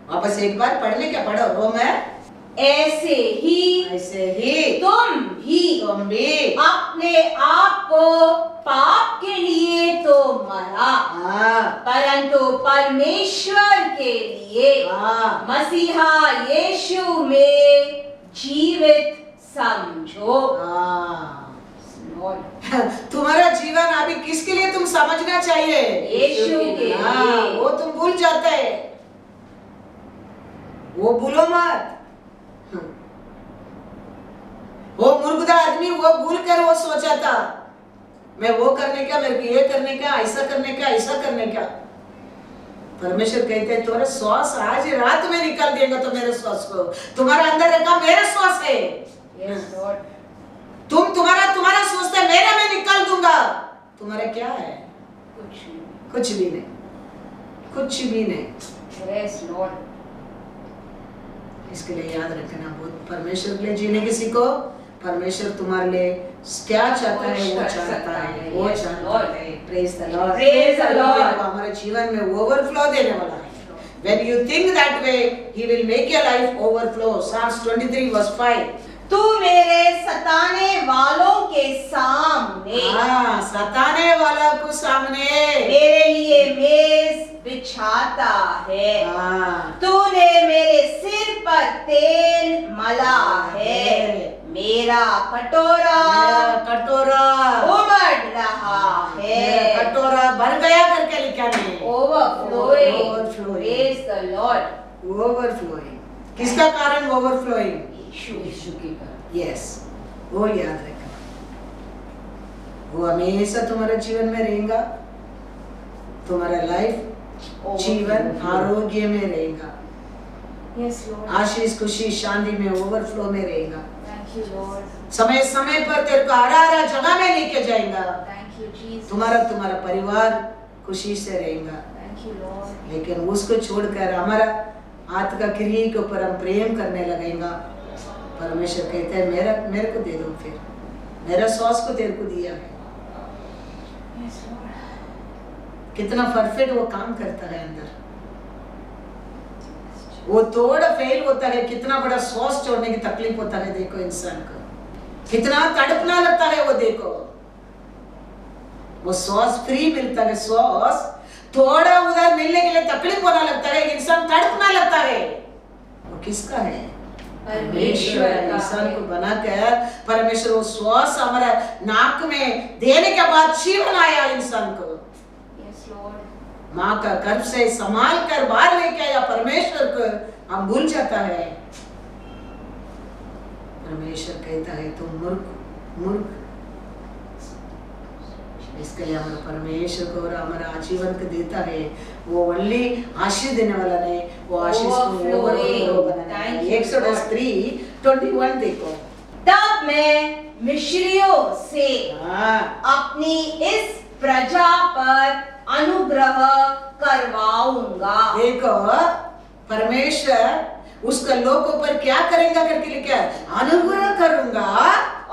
वापस एक बार पढ़ने क्या पढ़ो, रोम है, ऐसे ही तुम भी अपने आप को पाप के लिए तो मरा, परंतु परमेश्वर के लिए मसीहा यीशु में जीवित समझो। तुम्हारा जीवन अभी किसके लिए तुम समझना चाहिए? यीशु के लिए। वो तुम भूल जाते हैं, वो भूलो मत। वो मुर्दा आदमी वो भूल कर वो सोचा था मैं वो करने का, मेरे को ये करने का, ऐसा करने का, ऐसा करने का। परमेश्वर कहते हैं तुम्हारा श्वास आज रात में निकाल देगा, तो मेरे श्वास को तुम्हारा अंदर रखा मेरा श्वास है। Yes, Lord. तुम्हारा सोचते है मेरा मैं निकाल दूंगा, तुम्हारा क्या है? कुछ भी नहीं, कुछ भी नहीं। Yes, Lord. इसके लिए याद रखना, बहुत परमेश्वर के लिए जीने की सीखो। परमेश्वर तुम्हारे लिए क्या चाहता है वो चाहता है, वो चाहता है। Praise the Lord, praise the Lord. हमारे जीवन में ओवरफ्लो देने वाला है। When you think that way, He will make your life overflow. Psalms 23 verse 5. तू मेरे सताने वालों के सामने, सताने वाला को सामने मेरे लिए मेज बिछाता है। तूने मेरे सिर पर तेल मला है, मेरा कटोरा उमड़ रहा है। कटोरा भर गया करके लिखा नहीं, overflowing. Praise the Lord. Overflowing किसका कारण? ओवरफ्लोइंग यीशु के कारण। यस, वो याद रखना, वो हमेशा तुम्हारे जीवन में रहेगा, तुम्हारा लाइफ जीवन आरोग्य में रहेगा, आशीष खुशी शांति में ओवरफ्लो में रहेगा। समय समय पर तेरे को हरा जगह में लेके जाएगा। तुम्हारा परिवार खुशी से रहेगा। लेकिन उसको छोड़कर हमारा हाथ का क्रिया के ऊपर हम प्रेम करने लगेगा। परमेश्वर कहते हैं मेरे को दे दो, फिर मेरा श्वास को तेरे को दिया है। कितना परफेक्ट वो काम करता है अंदर, वो थोड़ा फेल होता है, कितना बड़ा श्वास छोड़ने की तकलीफ होता है। देखो इंसान को कितना तड़पना लगता है, वो देखो वो श्वास फ्री मिलता है, श्वास थोड़ा उधर मिलने के लिए तकलीफ होना लगता है, इंसान तड़पना लगता है। वो किसका है? परमेश्वर का। इंसान को बनाकर परमेश्वर वो श्वास हमारा नाक में देने के बाद जीवन आया इंसान को। माँ का गर्भ से संभाल कर बाहर लेके आया परमेश्वर को हम भूल जाता है। परमेश्वर कहता है तुम मूर्ख। इसके लिए हमारा परमेश्वर को और हमारा आजीवन को देता है, वो ओनली आशीष देने वाला नहीं, वो आशीष को ओवरफ्लो बनाना है। एक्सोडस 3:21 देखो। तब मैं मिस्रियों से अपनी इस प्रजा पर अनुग्रह करवाऊंगा। देखो परमेश्वर उसका लोगों पर क्या करेगा करके लिखा है, अनुग्रह करूंगा।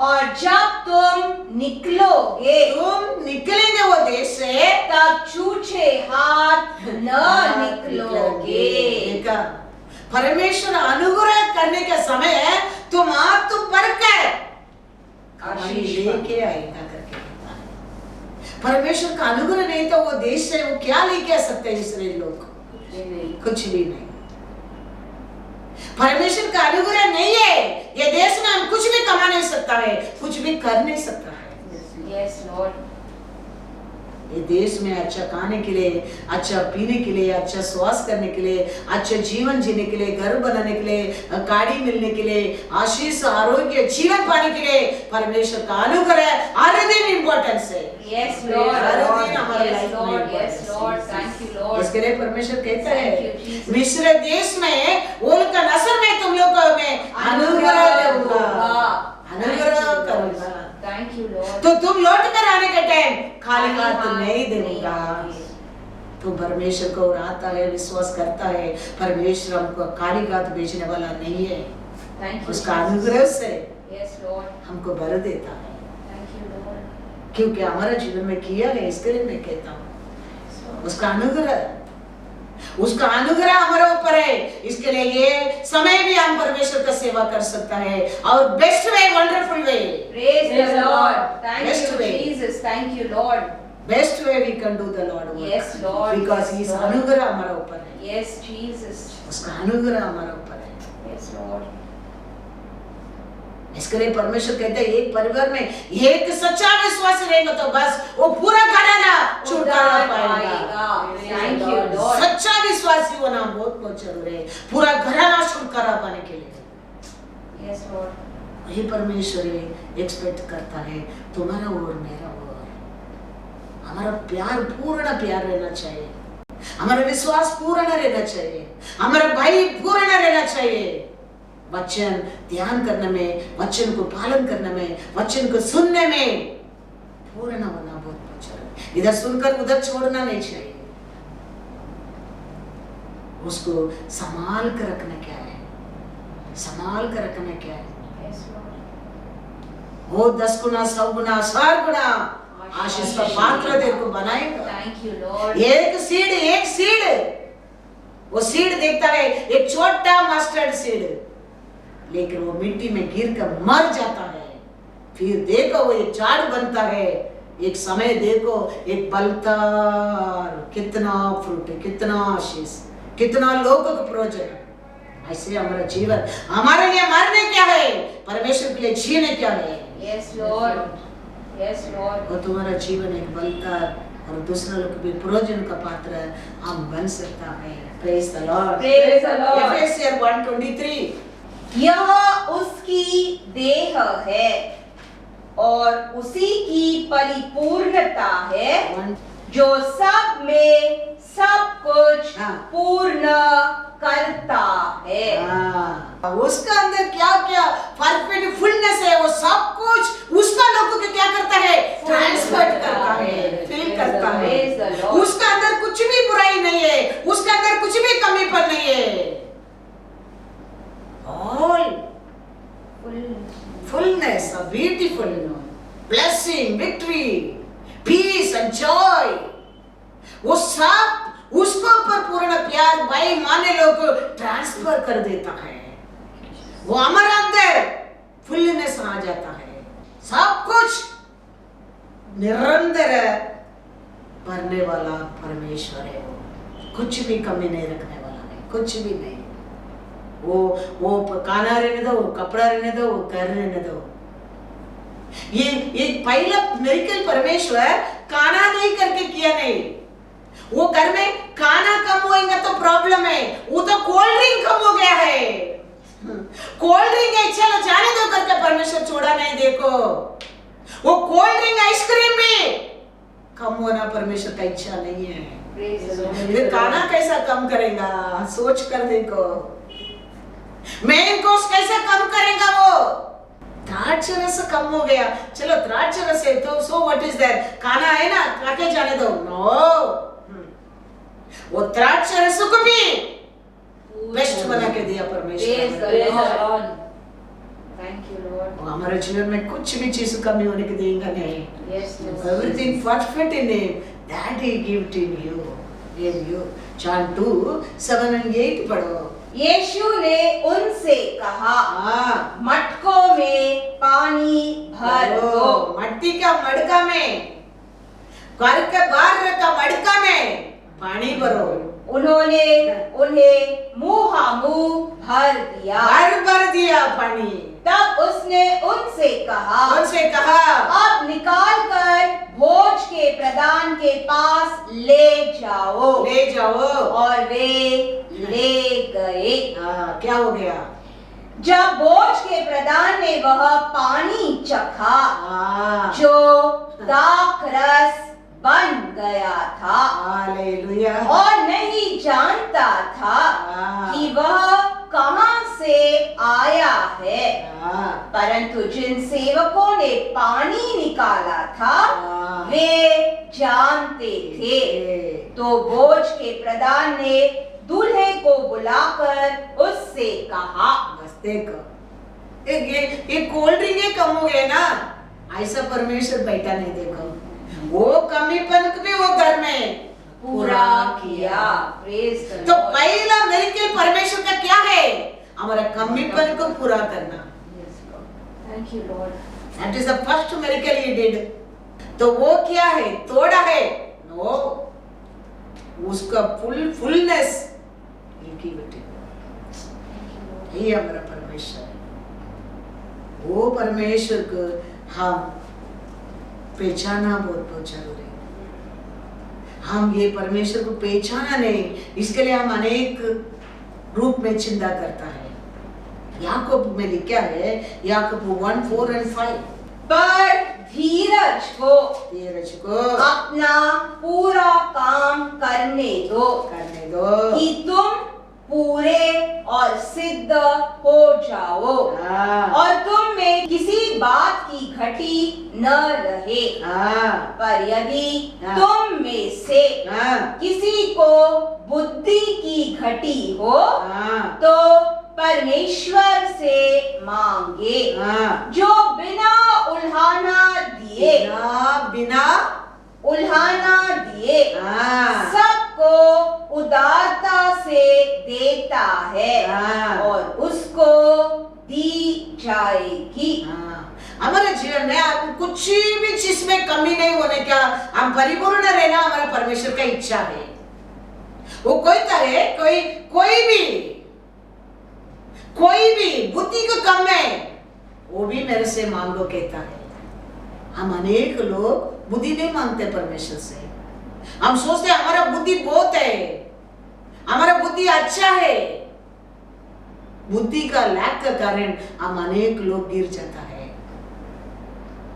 और जब तुम निकलेंगे वो देश से, तब छूछे हाथ न निकलोगे। देखा परमेश्वर अनुग्रह करने का समय है, तुम आप तो पर लेके आएगा करके। परमेश्वर का अनुग्रह नहीं तो वो देश से वो क्या लेके आ सकते हैं इसराइल लोग? कुछ भी नहीं। परमेश्वर का अनुग्रह नहीं है, ये देश में हम कुछ भी कमा नहीं सकता है, कुछ भी कर नहीं सकता है। Yes, Lord. ये देश में अच्छा खाने के लिए, अच्छा पीने के लिए, अच्छा स्वास्थ्य करने के लिए, अच्छा जीवन जीने के लिए, घर बनाने के लिए, गाड़ी मिलने के लिए, आशीष आरोग्य जीवन पाने के लिए परमेश्वर का अनुग्रह हर दिन इम्पोर्टेंस है। Yes, Lord. हर दिन हमारे Yes, लाइफ में Lord. Yes, Lord. Thank you, Lord. इसके लिए परमेश्वर कहता है Thank you, Jesus. मिस्र देश में ओल का नस्ल में तुम लोगों में अनुग्रह दूंगा, अनुग्रह करूंगा। Thank you, Lord. तो तुम लौट कर आने के टाइम खाली हाथ नहीं देगा। तो परमेश्वर को और आता है, विश्वास करता है, परमेश्वर हमको खाली हाथ भेजने वाला नहीं है। Thank you, उसका Jesus. अनुग्रह से Yes, Lord. हमको भर देता है, Thank you, Lord. क्योंकि हमारा जीवन में किया है। इसके लिए मैं कहता हूँ उसका अनुग्रह हमारे ऊपर है। इसके लिए ये समय भी हम परमेश्वर का सेवा कर सकता है और best way, wonderful way, Praise the Lord. Thank Best you, way. Jesus. Thank you, Lord. Best way we can do the Lord work. Yes, Lord. Because Yes, इस Lord. अनुग्रह हमारे ऊपर है, Yes, Jesus. उसका अनुग्रह हमारे ऊपर है। Yes, Lord. इसके लिए परमेश्वर कहते हैं एक परिवार में एक सच्चा विश्वास रहेगा तो बस वो पूरा घराना छुटकारा पाएगा। Thank you, Lord. सच्चा विश्वासी होना बहुत बहुत जरूरी है पूरा घराना छुटकारा पाने के लिए। Yes, Lord. वही परमेश्वर एक्सपेक्ट करता है तुम्हारा और मेरा और हमारा प्यार पूर्ण प्यार रहना चाहिए, हमारा विश्वास पूर्ण रहना चाहिए, हमारा भाई पूर्ण रहना चाहिए। वचन ध्यान करने में, वचन को पालन करने में, वचन को सुनने में पूर्ण होना बहुत बहुत जरूरी है। इधर सुनकर उधर छोड़ना नहीं चाहिए। उसको संभाल कर रखना क्या है, संभाल कर रखना क्या है। Yes, Lord. वो 10 गुना 100 गुना 100 गुना आशीष का पात्र तेरे को बनाएगा। Thank you, Lord. एक सीड वो सीड देखता है एक छोटा मस्टर्ड सीड, लेकिन वो मिट्टी में गिर कर मर जाता है। फिर देखो वो एक झाड़ बनता है, एक समय देखो एक बलता, कितना फ्रूट है, कितना आशीष, कितना लोगों का प्रोजेक्ट। ऐसे हमारा जीवन, हमारे लिए मरने क्या है, परमेश्वर के लिए जीने क्या है। Yes, Lord. Yes, Lord. वो तुम्हारा जीवन एक बलता और दूसरा लोग भी प्रयोजन का पात्र हम बन सकता है। Praise the Lord. Praise the Lord. एफेसियर 1:23 यह उसकी देह है और उसी की परिपूर्णता है जो सब में सब कुछ हाँ। पूर्ण करता है। उसका अंदर क्या क्या परफेक्ट फुलनेस है, वो सब कुछ उसका लोगों को क्या करता है, ट्रांसफर करता है, फिल करता है। Praise the Lord. उसका अंदर कुछ भी बुराई नहीं है, उसका अंदर कुछ भी कमीपन नहीं है। All fullness of beautiful blessing, victory, peace and joy, वो सब उसको ऊपर पूर्ण प्यार भाई माने लोग ट्रांसफर कर देता है। वो हमारे अंदर फुलनेस आ जाता है, सब कुछ निरंतर भरने वाला परमेश्वर है। वो कुछ भी कमी नहीं रखने वाला है, कुछ भी नहीं। वो खाना रहने दो, वो कपड़ा रहने दो, वो घर रहने दो। ये पहला मिरेकल परमेश्वर खाना नहीं करके किया नहीं। वो घर में खाना कम होएगा तो प्रॉब्लम है, वो तो कोल्ड ड्रिंक कम हो गया है। कोल्ड ड्रिंक है, चलो जाने दो करके परमेश्वर छोड़ा नहीं। देखो वो कोल्ड ड्रिंक आइसक्रीम भी कम होना परमेश्वर का इच्छा नहीं है। Praise the Lord. ये खाना कैसा कम करेगा, सोच कर देखो। मेन कोर्स कैसे कम करेगा वो? द्राक्ष रस कम हो गया, चलो द्राक्ष रस है तो सो व्हाट इज दैट, खाना है ना, खाके जाने दो। नो, वो द्राक्ष रस को भी बेस्ट बना के दिया Praise the परमेश्वर। Lord. Thank you, Lord. वो हमारे जीवन में कुछ भी चीज कमी होने के देगा नहीं। Yes, Lord. Everything perfect in Him that He gives in you, in you. John 2:7 and 8 पढ़ो। यीशु ने उनसे कहा, मटकों में पानी भर दो। मट्टी का मटका में, घर के बाहर का मटका में पानी भरो। उन्होंने उन्हें मुंह भर दिया पानी। तब उसने उनसे कहा, अब निकाल कर भोज के प्रधान के पास ले जाओ। और वे ले गए। क्या हो गया? जब भोज के प्रधान ने वह पानी चखा जो दाखरस बन गया था, हालेलुया। और नहीं जानता था कि वह कहां से आया है, परंतु जिन सेवकों ने पानी निकाला था वे जानते थे। तो भोज के प्रधान ने दूल्हे को बुलाकर उससे कहा, बस देखो, ये कोल्ड ड्रिंक कम हो गए ना, ऐसा परमेश्वर बैठा नहीं। देखो वो कमीपन भी वो घर में पूरा किया। प्रेज द तो लॉर्ड। पहला मिरेकल परमेश्वर का क्या है? हमारा कमिटमेंट को पूरा करना। Thank you Lord. That is the first miracle he did. तो वो क्या है? तोड़ा है? नो, उसका फुलनेस एक ही बेटे, यही हमारा परमेश्वर है। वो परमेश्वर को हम पहचाना बहुत जरूरी है। हम ये परमेश्वर को पहचाना नहीं, इसके लिए हम अनेक रूप में चिंता करता है। याकूब में लिखा है, याकूब 1:4 और 5, पर धीरज को अपना पूरा काम करने दो कि तुम पूरे और सिद्ध हो जाओ और तुम में किसी बात की घटी न रहे। पर यदि तुम में से किसी को बुद्धि की घटी हो तो परमेश्वर से मांगे, जो बिना उल्हाना दिए सबको उदारता से देता है और उसको दी जाएगी। हमारे जीवन में आप कुछ भी चीज में कमी नहीं होने का, हम परिपूर्ण रहना हमारा परमेश्वर का इच्छा है। वो कोई तरह कोई भी बुद्धि को कम है वो भी मेरे से मांगो कहता है। हम अनेक लोग बुद्धि नहीं मांगते परमेश्वर से। हम सोचते हमारा बुद्धि बहुत है, हमारा बुद्धि अच्छा है। बुद्धि का लैक का कारण हम अनेक लोग गिर जाता है।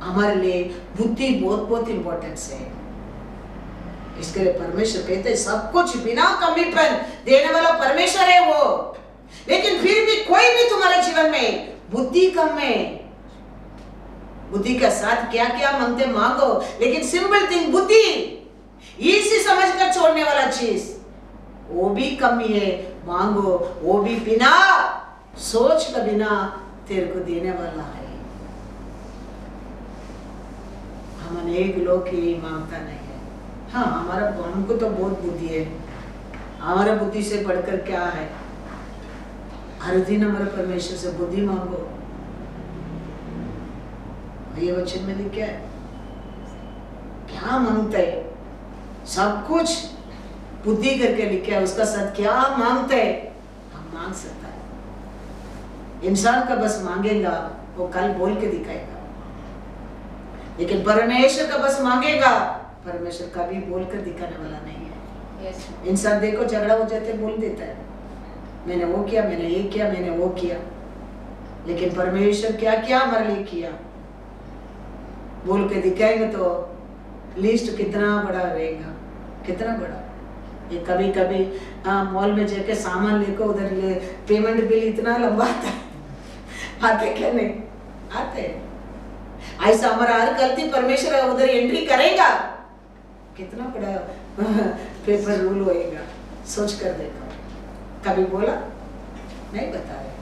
हमारे लिए बुद्धि बहुत इंपॉर्टेंस है। इसके लिए परमेश्वर कहते हैं सब कुछ बिना कमीपन देने वाला परमेश्वर है वो। लेकिन फिर भी कोई भी तुम्हारे जीवन में बुद्धि कम है, बुद्धि का साथ क्या क्या मांगते मांगो, लेकिन सिंपल थिंग बुद्धि इसी समझ कर छोड़ने वाला चीज वो भी कमी है, मांगो वो भी बिना सोच का बिना तेरे को देने वाला है। हम अनेक लोग ही मांगता नहीं है। हाँ, हमको तो बहुत बुद्धि है, हमारा बुद्धि से बढ़कर क्या है? हर दिन हमारे परमेश्वर से बुद्धि मांगो। ये वचन में लिखा है, क्या मांगते है? सब कुछ बुद्धि करके लिखा है, उसका साथ क्या मांगते है हम मांग सकता है। इंसान का बस मांगेगा वो कल बोल के दिखाएगा, लेकिन परमेश्वर का बस मांगेगा, परमेश्वर कभी बोल कर दिखाने वाला नहीं है। इंसान देखो झगड़ा हो जाते बोल देता है, मैंने वो किया, मैंने ये किया, मैंने वो किया, लेकिन परमेश्वर क्या क्या हमारे लिए किया बोल के दिखाएंगे तो लिस्ट कितना बड़ा रहेगा, कितना बड़ा। ये कभी कभी मॉल में जाके सामान लेकर उधर ले पेमेंट बिल इतना लंबा आता है, आते क्या नहीं आते। ऐसा हमारा हर गलती परमेश्वर उधर एंट्री करेगा, कितना बड़ा पेपर रूल होएगा। सोच कर देखो, कभी बोला नहीं बता रहे,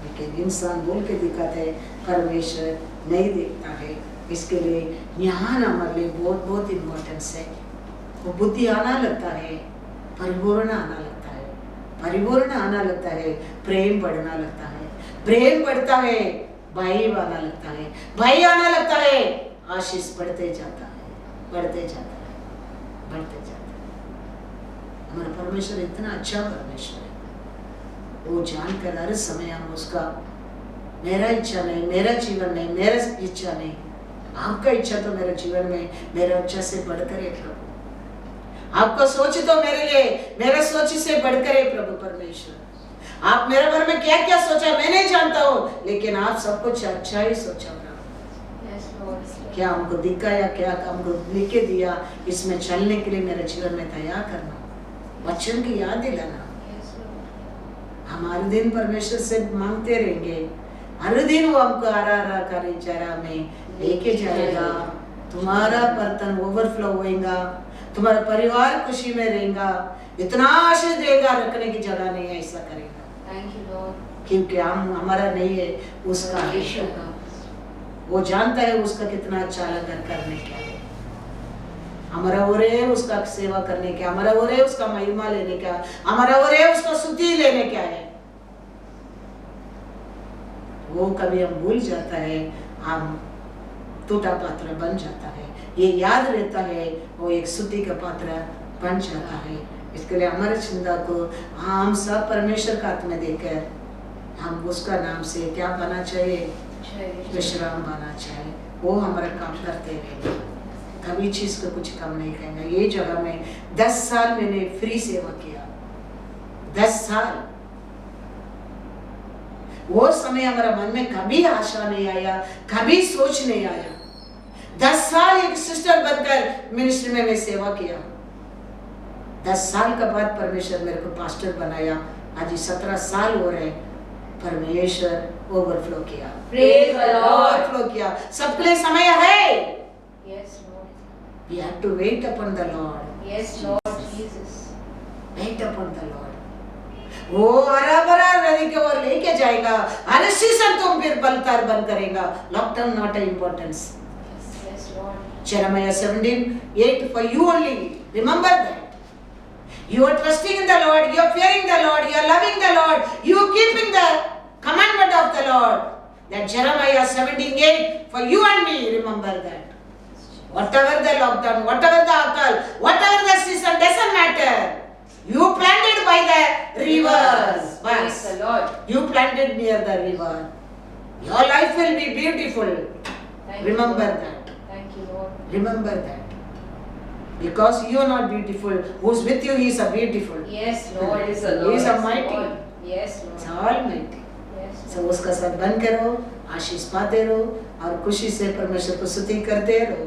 लेकिन इंसान बोल के दिखाते हैं, परमेश्वर नहीं देखता है। इसके लिए ज्ञान हमारे लिए बहुत इम्पोर्टेंस है। वो बुद्धि आना लगता है, परिपूर्ण आना लगता है, परिपूर्ण आना लगता है, प्रेम बढ़ना लगता है, प्रेम बढ़ता है, भय आना लगता है, भय आना लगता है, आशीष बढ़ते जाता है, बढ़ते जाता है, बढ़ते जाता है। हमारा परमेश्वर इतना अच्छा परमेश्वर है, वो जानकर हर समय हम उसका मेरा इच्छा नहीं, मेरा जीवन नहीं, मेरा इच्छा नहीं, आपका इच्छा तो मेरे जीवन में मेरा इच्छा से बढ़कर है प्रभु। आपका सोच तो मेरे लिए मेरा सोच से बढ़कर है प्रभु परमेश्वर। आप मेरे बारे में क्या क्या सोचा मैं नहीं जानता हूँ, लेकिन आप सब कुछ अच्छा ही सोचा प्रभु। क्या हमको दिखाया, क्या हमको लिख के दिया, इसमें चलने के लिए मेरे जीवन में तैयार करना, वचन की याद दिलाना। हम हर दिन परमेश्वर से मांगते रहेंगे, हर दिन वो हमको हरा करे जरा में लेके जाएगा। तुम्हारा बर्तन ओवरफ्लो होएगा, तुम्हारा परिवार खुशी में रहेगा, इतना आशीष देगा, रखने की जगह नहीं है, ऐसा करेगा। Thank you Lord. क्योंकि हम हमारा नहीं है, उसका है। वो जानता है उसका कितना अच्छा लगा करने क्या है। हमारा हो रहे उसका सेवा करने का, हमारा हो रहे उसका महिमा लेने का, हमारा हो रहे उसका स्तुति लेने का है। वो कभी हम भूल जाता है, हम टूटा पात्र बन जाता है। ये याद रहता है, वो एक स्तुति का पात्र बन जाता है। इसके लिए हमारे चिंता को हम सब परमेश्वर का हाथ में देकर हम उसका नाम से क्या बना चाहिए, विश्राम बना चाहिए। वो हमारा काम करते रहेंगे, कभी चीज को कुछ कम नहीं कहेंगे। ये जगह में 10 साल मैंने फ्री सेवा किया, 10 साल। वो समय हमारा मन में कभी आशा नहीं आया, कभी सोच नहीं आया। 10 साल एक सिस्टर बनकर मिनिस्ट्री में मैं सेवा किया। 10 साल का बाद परमेश्वर मेरे को पास्टर बनाया। आज 17 साल हो रहे, परमेश्वर ओवरफ्लो किया, Praise the Lord. ओवरफ्लो किया। सबके लिए समय है। Yes, Lord. We have to wait upon the Lord. Yes, Lord Jesus. Wait upon the Lord. वो हरा भरा नदी के ओर लेके जाएगा। हर सीजन तुम फिर बलतार बंद करेगा। Lockdown not a importance. Yes, Lord. Jeremiah 17:8 for you only. Remember that. You are trusting in the Lord. You are fearing the Lord. You are loving the Lord. You are keeping the commandment of the Lord. That Jeremiah 17:8 for you and me. Remember that. Whatever the lockdown, whatever the akal, whatever the season, doesn't matter. You planted by the rivers. Praise the Lord. You planted near the river. Your life will be beautiful. Thank you, Remember Lord. that. Thank you, Lord. Remember that. Because you are not beautiful. Who's with you, he is a beautiful. Yes, Lord. Praise the He Lord. is a mighty. Yes, It's Lord. almighty. Yes, So Lord. उसका साथ बन के रहो, आशीष पाते रहो और खुशी से परमेश्वर को स्तुति करते रहो।